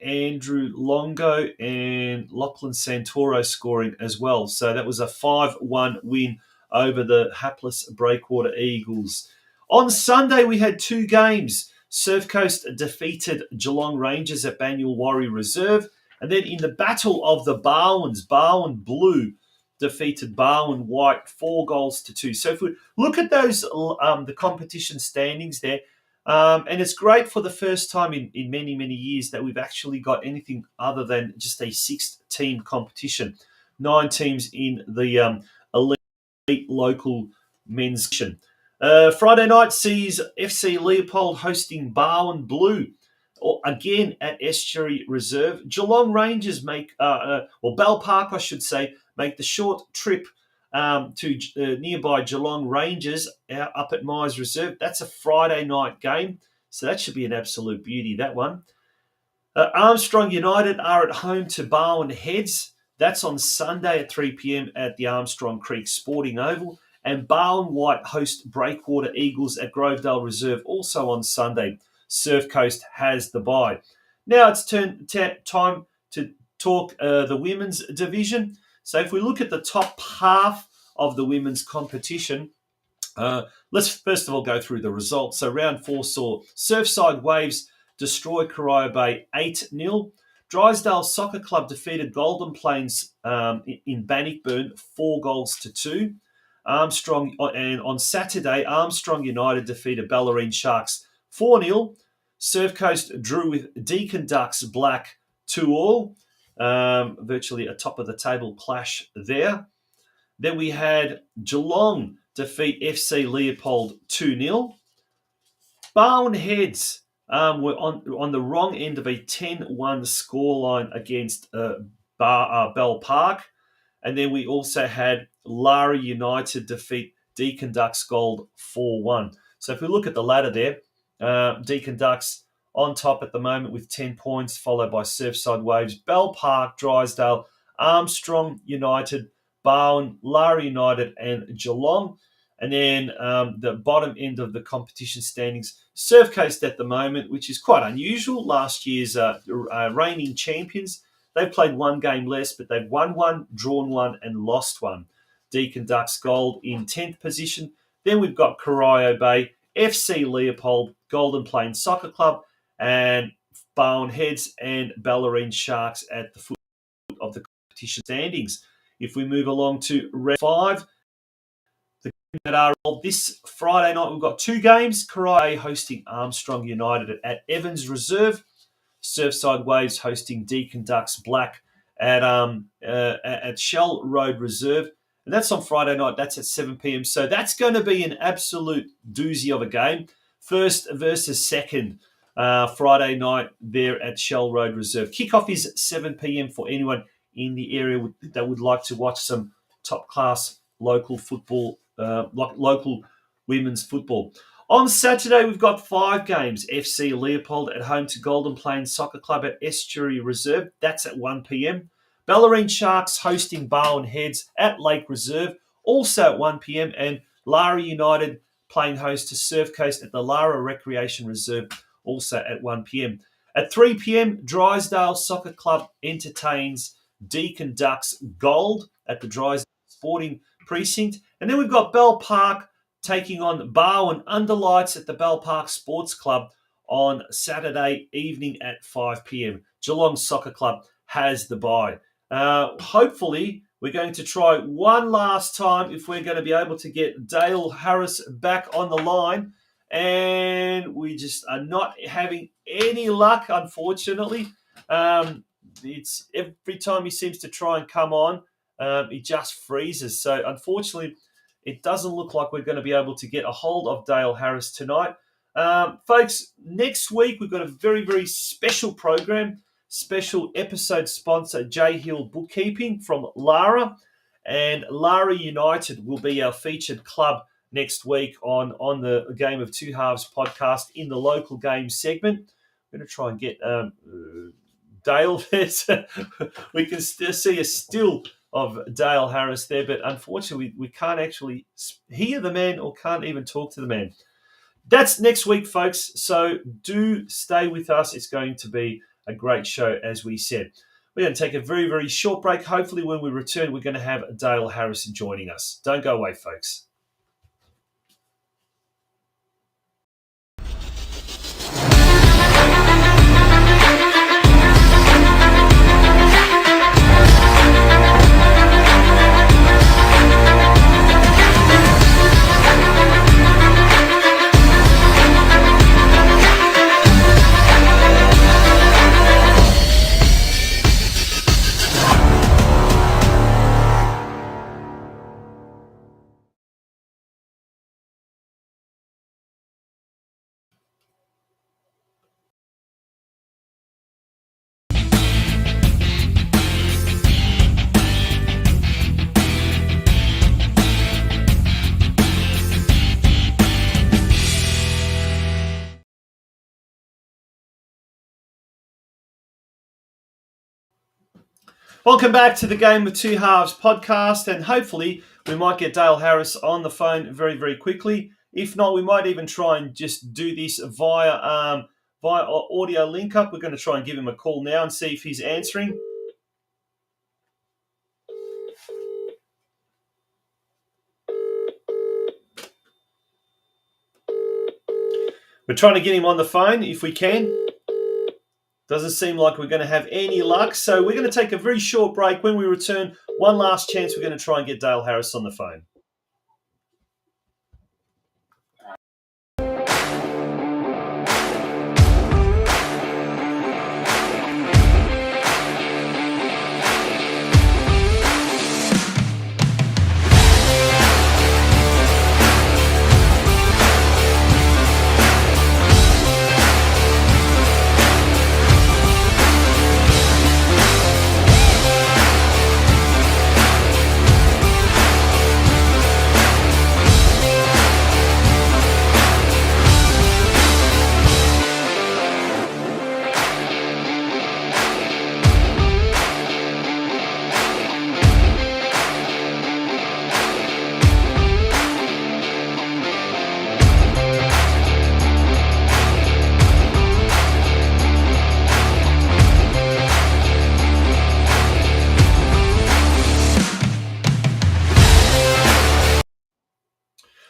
Andrew Longo and Lachlan Santoro scoring as well. So that was a 5-1 win over the hapless Breakwater Eagles. On Sunday, we had 2 games. Surf Coast defeated Geelong Rangers at Banyulwarri Reserve. And then in the Battle of the Barwons, Barwon Blue defeated Barwon White 4-2. So if we look at those, the competition standings there, and it's great for the first time in many, many years that we've actually got anything other than just a 6-team competition. 9 teams in the elite local men's section. Friday night sees FC Leopold hosting Barwon Blue, again at Estuary Reserve. Geelong Rangers Bell Park, I should say, make the short trip to nearby Geelong Rangers up at Myers Reserve. That's a Friday night game, so that should be an absolute beauty, that one. Armstrong United are at home to Barwon Heads. That's on Sunday at 3 p.m. at the Armstrong Creek Sporting Oval. And Barwon White host Breakwater Eagles at Grovedale Reserve, also on Sunday. Surf Coast has the bye. Now it's time to talk the women's division. So if we look at the top half of the women's competition, let's first of all go through the results. So round 4 saw Surfside Waves destroy Corio Bay 8-0. Drysdale Soccer Club defeated Golden Plains in Bannockburn 4-2. Armstrong, and on Saturday, Armstrong United defeated Bellarine Sharks 4-0. Surf Coast drew with Deakin Ducks Black 2-2. Virtually a top of the table clash there. Then we had Geelong defeat FC Leopold 2-0. Barwon Heads were on the wrong end of a 10-1 scoreline against Bell Park. And then we also had Lara United defeat Deakin Ducks Gold 4-1. So if we look at the ladder there, Deakin Ducks on top at the moment with 10 points, followed by Surfside Waves, Bell Park, Drysdale, Armstrong United, Barwon, Lara United, and Geelong. And then the bottom end of the competition standings, Surf Coast at the moment, which is quite unusual. Last year's reigning champions. They've played 1 game less, but they've won 1, drawn 1, and lost 1. Deakin Ducks Gold in 10th position. Then we've got Corio Bay, FC Leopold, Golden Plains Soccer Club, and Barwon Heads and Bellarine Sharks at the foot of the competition standings. If we move along to round 5, the games that are this Friday night, we've got 2 games. Corio Bay hosting Armstrong United at Evans Reserve. Surfside Waves hosting Deakin Ducks Black at Shell Road Reserve. And that's on Friday night. That's at 7 p.m. So that's going to be an absolute doozy of a game. First versus second Friday night there at Shell Road Reserve. Kickoff is 7 p.m. for anyone in the area that would like to watch some top-class local football, local women's football. On Saturday, we've got 5 games. FC Leopold at home to Golden Plains Soccer Club at Estuary Reserve. That's at 1 p.m. Bellarine Sharks hosting Barwon Heads at Lake Reserve, also at 1 p.m. And Lara United playing host to Surf Coast at the Lara Recreation Reserve, also at 1 p.m. At 3 p.m, Drysdale Soccer Club entertains Deakin Ducks Gold at the Drysdale Sporting Precinct. And then we've got Bell Park taking on Barwon under lights at the Bell Park Sports Club on Saturday evening at 5 p.m. Geelong Soccer Club has the bye. Hopefully, We're going to try one last time if we're going to be able to get Dale Harris back on the line. And we just are not having any luck, unfortunately. It's every time he seems to try and come on, he just freezes. So unfortunately, it doesn't look like we're going to be able to get a hold of Dale Harris tonight. Folks, next week we've got a very, very special program. Special episode sponsor, J Hill Bookkeeping from Lara. And Lara United will be our featured club next week on the Game of Two Halves podcast in the local game segment. I'm going to try and get Dale there. We can still see a still of Dale Harris there, but unfortunately we can't actually hear the man or can't even talk to the man. That's next week, folks, so do stay with us. It's going to be a great show, as we said. We're going to take a very, very short break. Hopefully when we return, we're going to have Dale Harrison joining us. Don't go away, folks. Welcome back to the Game of Two Halves podcast, and hopefully we might get Dale Harris on the phone very, very quickly. If not, we might even try and just do this via audio link up. We're going to try and give him a call now and see if he's answering. We're trying to get him on the phone if we can. Doesn't seem like we're going to have any luck. So we're going to take a very short break. When we return, one last chance, we're going to try and get Dale Harris on the phone.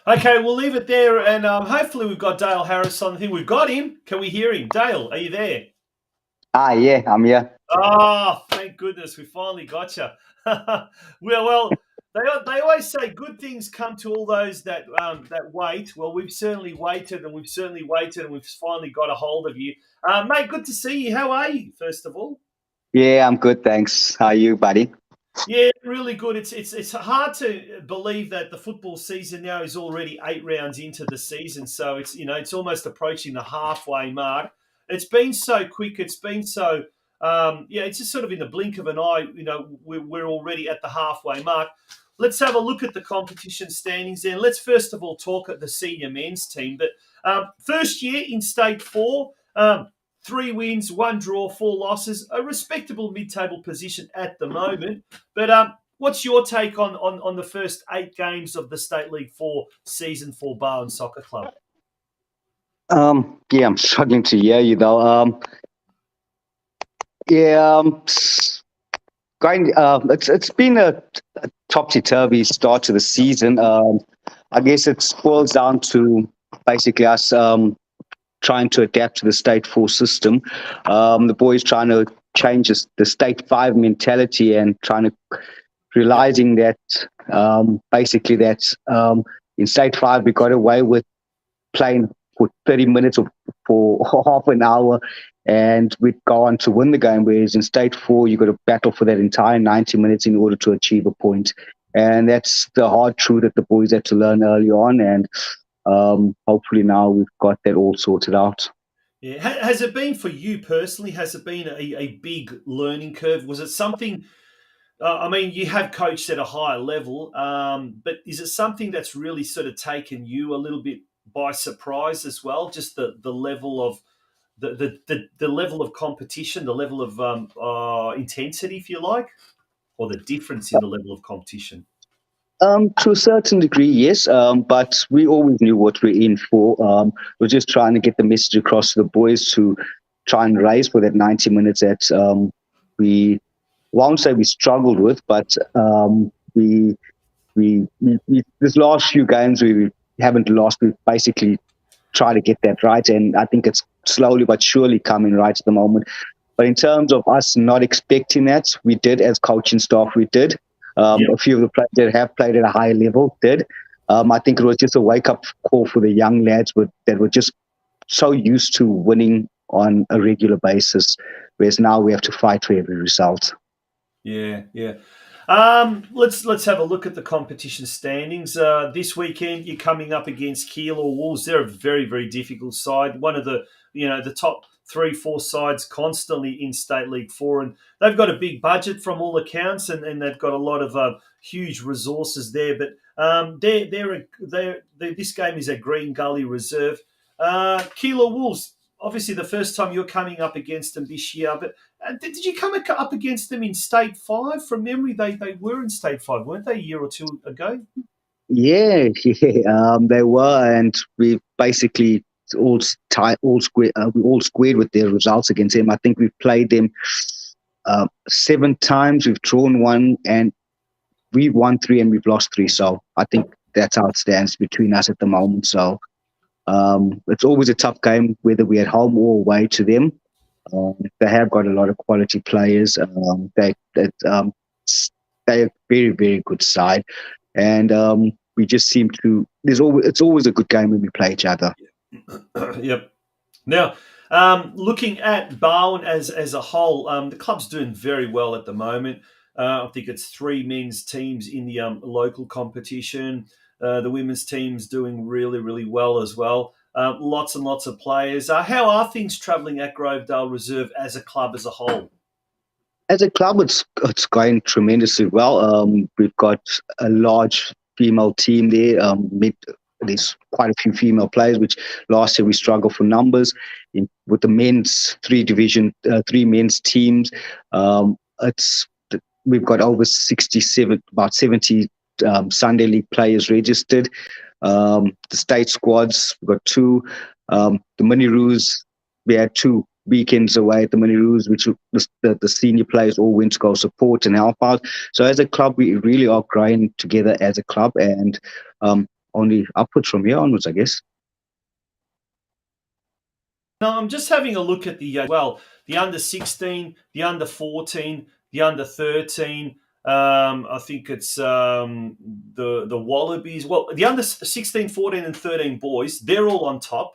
Okay, we'll leave it there, and hopefully we've got Dale Harris on the thing. We've got him. Can we hear him? Dale, are you there? Yeah, I'm here. Oh, thank goodness, we finally got you. well, they always say good things come to all those that wait. Well, we've certainly waited, and we've finally got a hold of you. Mate, good to see you. How are you, first of all? Yeah, I'm good, thanks. How are you, buddy? Yeah, really good. It's hard to believe that the football season now is already 8 rounds into the season. So it's almost approaching the halfway mark. It's been so quick. It's been so it's just sort of in the blink of an eye. We're already at the halfway mark. Let's have a look at the competition standings then. Let's first of all talk at the senior men's team. But first year in State 4. 3 wins, 1 draw, 4 losses, a respectable mid-table position at the moment. But what's your take on the first 8 games of the State League 4 season for Barwon Soccer Club? I'm struggling to hear you though. It's been a topsy-turvy start to the season. I guess it boils down to basically us trying to adapt to the State 4 system. The boys trying to change the State 5 mentality and trying to realizing that basically that in State 5 we got away with playing for 30 minutes or for half an hour and we'd go on to win the game, whereas in State 4 you got to battle for that entire 90 minutes in order to achieve a point. And that's the hard truth that the boys had to learn early on, and hopefully now we've got that all sorted out. Yeah. Has it been for you personally? Has it been a big learning curve? Was it something? I mean, you have coached at a higher level, but is it something that's really sort of taken you a little bit by surprise as well? Just the level of the level of competition, the level of intensity, if you like, or the difference in the level of competition. To a certain degree, yes, but we always knew what we're in for. We're just trying to get the message across to the boys to try and raise for that 90 minutes that we won't say we struggled with, but we this last few games we haven't lost. We basically try to get that right, and I think it's slowly but surely coming right at the moment. But in terms of us not expecting that, we did as coaching staff. We did. A few of the players that have played at a higher level did. I think it was just a wake-up call for the young lads that were just so used to winning on a regular basis, whereas now we have to fight for every result. Yeah. Let's have a look at the competition standings. This weekend you're coming up against Geelong Wolves. They're a very, very difficult side. One of the top 3-4 sides constantly in State League 4, and they've got a big budget from all accounts, and they've got a lot of huge resources there. But this game is a Green Gully reserve. Geelong Wolves, obviously the first time you're coming up against them this year, but did you come up against them in State 5? From memory, they were in State 5, weren't they, a year or two ago? Yeah, they were, and we basically all squared with their results against them. I think we've played them 7 times. We've drawn 1, and we've won 3 and we've lost 3. So I think that's how it stands between us at the moment. So it's always a tough game, whether we're at home or away to them. They have got a lot of quality players. They're a very, very good side, and we just seem to. It's always a good game when we play each other. Yep. Now, looking at Barwon as a whole, the club's doing very well at the moment. I think it's 3 men's teams in the local competition. The women's team's doing really, really well as well. Lots and lots of players. How are things travelling at Glovbal Reserve as a club as a whole? As a club, it's going tremendously well. We've got a large female team there. There's quite a few female players, which last year we struggled for numbers. With the men's 3 men's teams, we've got over 67, about 70 Sunday League players registered. The state squads, we've got 2. The Miniroos, we had 2 weekends away at the Miniroos, which the senior players all went to go support and help out. So as a club, we really are growing together as a club, and only upwards from here onwards, I guess. Now, I'm just having a look at the under 16, the under 14, the under 13. I think it's the Wallabies. Well, the under 16, 14, and 13 boys, they're all on top.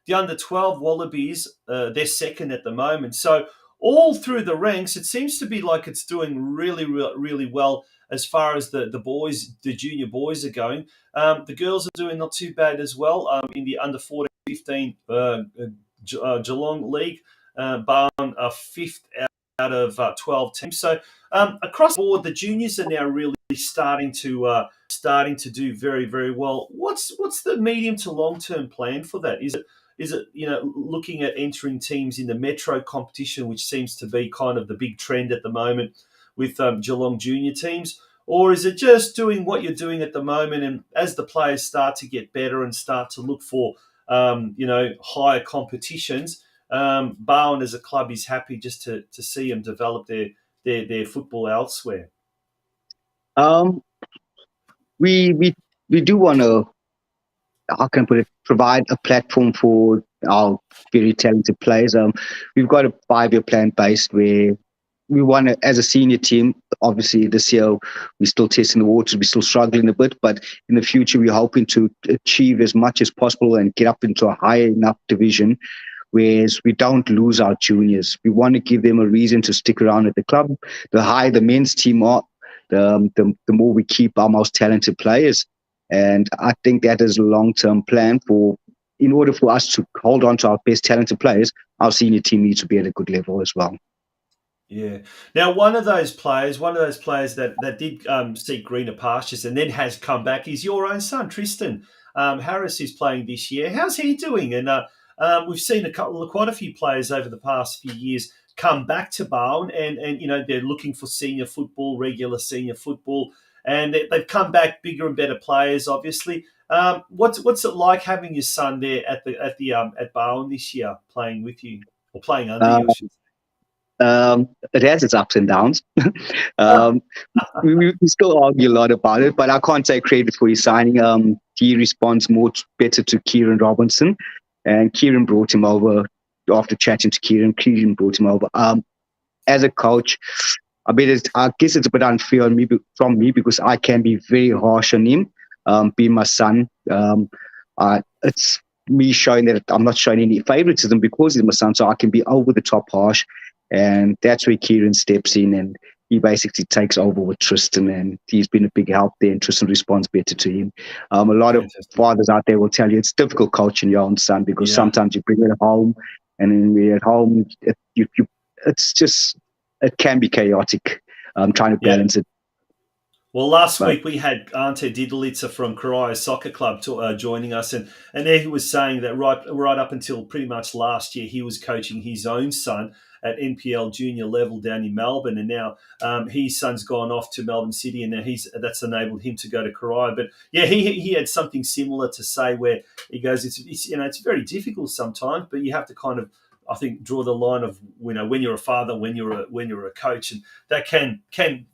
The under 12 Wallabies, they're second at the moment. So all through the ranks, it seems to be like it's doing really, really, really well as far as the boys, the junior boys are going. The girls are doing not too bad as well. In the under 14, 15 Geelong League, Barwon are 5th out of 12 teams. So across the board, the juniors are now really starting to do very, very well. What's the medium to long term plan for that? Is it looking at entering teams in the Metro competition, which seems to be kind of the big trend at the moment with Geelong junior teams? Or is it just doing what you're doing at the moment, and as the players start to get better and start to look for higher competitions, Barwon as a club is happy just to see them develop their football elsewhere? We do want to, how can I put it, provide a platform for our very talented players. We've got a 5-year plan based where we want to, as a senior team, obviously this year we're still testing the waters, we're still struggling a bit, but in the future we're hoping to achieve as much as possible and get up into a high enough division, whereas we don't lose our juniors. We want to give them a reason to stick around at the club. The higher the men's team are, the more we keep our most talented players. And I think that is a long-term plan in order for us to hold on to our best talented players, our senior team needs to be at a good level as well. Yeah. Now, one of those players that did seek greener pastures and then has come back is your own son, Tristan Harris, who's playing this year. How's he doing? And we've seen quite a few players over the past few years come back to Barwon, and they're looking for senior football, regular senior football, and they've come back bigger and better players. Obviously, what's it like having your son there at Barwon this year, playing with you or playing under you? I should say. It has its ups and downs. We still argue a lot about it, but I can't take credit for his signing. He responds better to Kieran Robinson, and Kieran brought him over after chatting to Kieran. Kieran brought him over. As a coach, I guess it's a bit unfair from me because I can be very harsh on him, being my son. It's me showing that I'm not showing any favoritism because he's my son, so I can be over the top harsh. And that's where Kieran steps in and he basically takes over with Tristan, and he's been a big help there, and Tristan responds better to him. A lot of fathers out there will tell you it's difficult coaching your own son because sometimes you bring it home, and then when you're at home, it can be chaotic trying to balance it. Well, last week we had Ante Didelica from Barwon Soccer Club joining us, and there he was saying that right up until pretty much last year, he was coaching his own son at NPL junior level down in Melbourne, and now his son's gone off to Melbourne City, and now that's enabled him to go to Barwon. But yeah, he had something similar to say where he goes, it's very difficult sometimes, but you have to kind of, I think, draw the line of when you're a father, when you're a coach, and that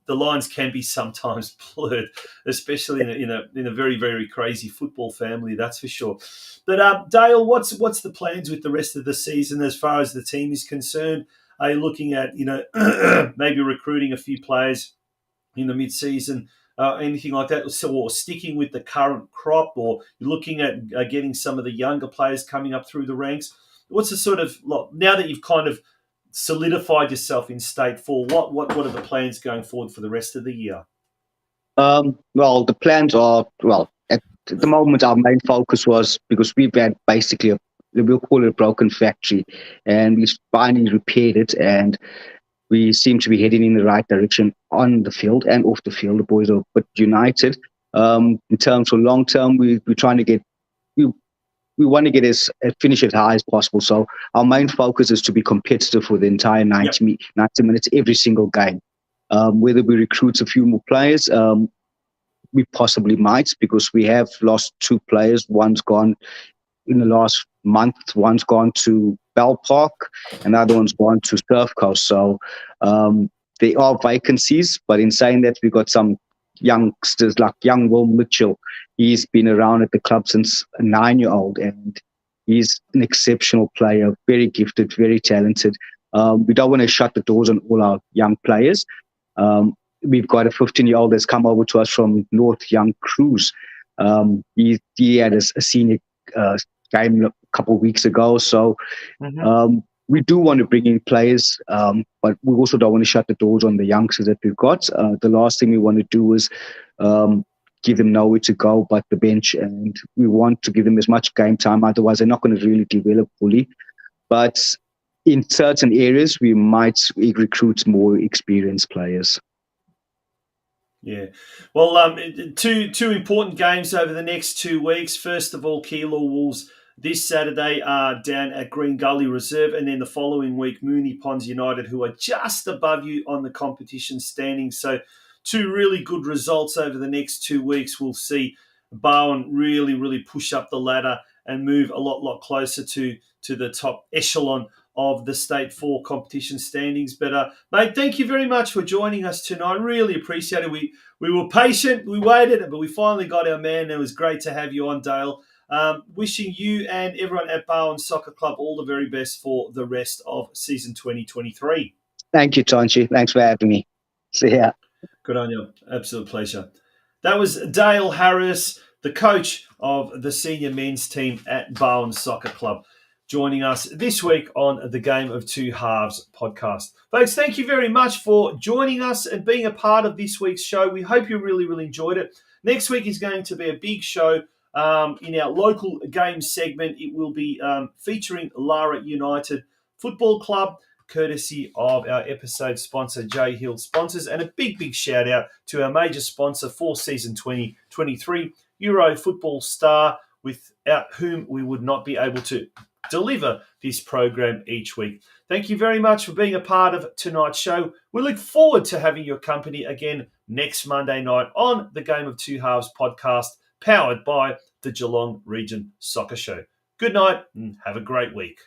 the lines can be sometimes blurred, especially in a very, very crazy football family, that's for sure. But Dale, what's the plans with the rest of the season as far as the team is concerned? Are you looking at maybe recruiting a few players in the mid-season? Anything like that, or sticking with the current crop, or you're looking at getting some of the younger players coming up through the ranks? What's the sort of, now that you've kind of solidified yourself in State 4, what are the plans going forward for the rest of the year? Well, the plans are, at the moment our main focus was, because we've had basically we'll call it a broken factory, and we finally repaired it, and we seem to be heading in the right direction on the field and off the field. The boys are a bit united. In terms of long term, we're trying to get, we want to get finish as high as possible. So our main focus is to be competitive for the entire 90 minutes every single game. Whether we recruit a few more players, we possibly might, because we have lost 2 players. One's gone in the last month. One's gone to Bell Park, and the other one's gone to Surf Coast. So there are vacancies, but in saying that, we've got some youngsters like young Will Mitchell. He's been around at the club since a 9-year-old, and he's an exceptional player, very gifted, very talented. We don't want to shut the doors on all our young players. We've got a 15-year-old that's come over to us from North Young Cruise. He had a senior game a couple of weeks ago. So we do want to bring in players, but we also don't want to shut the doors on the youngsters that we've got. The last thing we want to do is give them nowhere to go but the bench, and we want to give them as much game time. Otherwise, they're not going to really develop fully. But in certain areas, we might recruit more experienced players. Yeah. Well, two important games over the next 2 weeks. First of all, Keilor Wolves this Saturday are down at Green Gully Reserve, and then the following week, Moonee Ponds United, who are just above you on the competition standings. So 2 really good results over the next 2 weeks. We'll see Barwon really, really push up the ladder and move a lot closer to the top echelon of the State 4 competition standings. But, mate, thank you very much for joining us tonight. Really appreciate it. We were patient, we waited, but we finally got our man. It was great to have you on, Dale. Wishing you and everyone at Barwon Soccer Club all the very best for the rest of season 2023. Thank you, Tonchi. Thanks for having me. See ya. Good on you. Absolute pleasure. That was Dale Harris, the coach of the senior men's team at Barwon Soccer Club, joining us this week on the Game of Two Halves podcast. Folks, thank you very much for joining us and being a part of this week's show. We hope you really, really enjoyed it. Next week is going to be a big show in our local game segment. It will be featuring Lara United Football Club, courtesy of our episode sponsor, J Hill Sponsors, and a big, big shout out to our major sponsor for season 2023, Euro Football Star, without whom we would not be able to deliver this program each week. Thank you very much for being a part of tonight's show. We look forward to having your company again next Monday night on the Game of Two Halves podcast, powered by the Geelong Region Soccer Show. Good night and have a great week.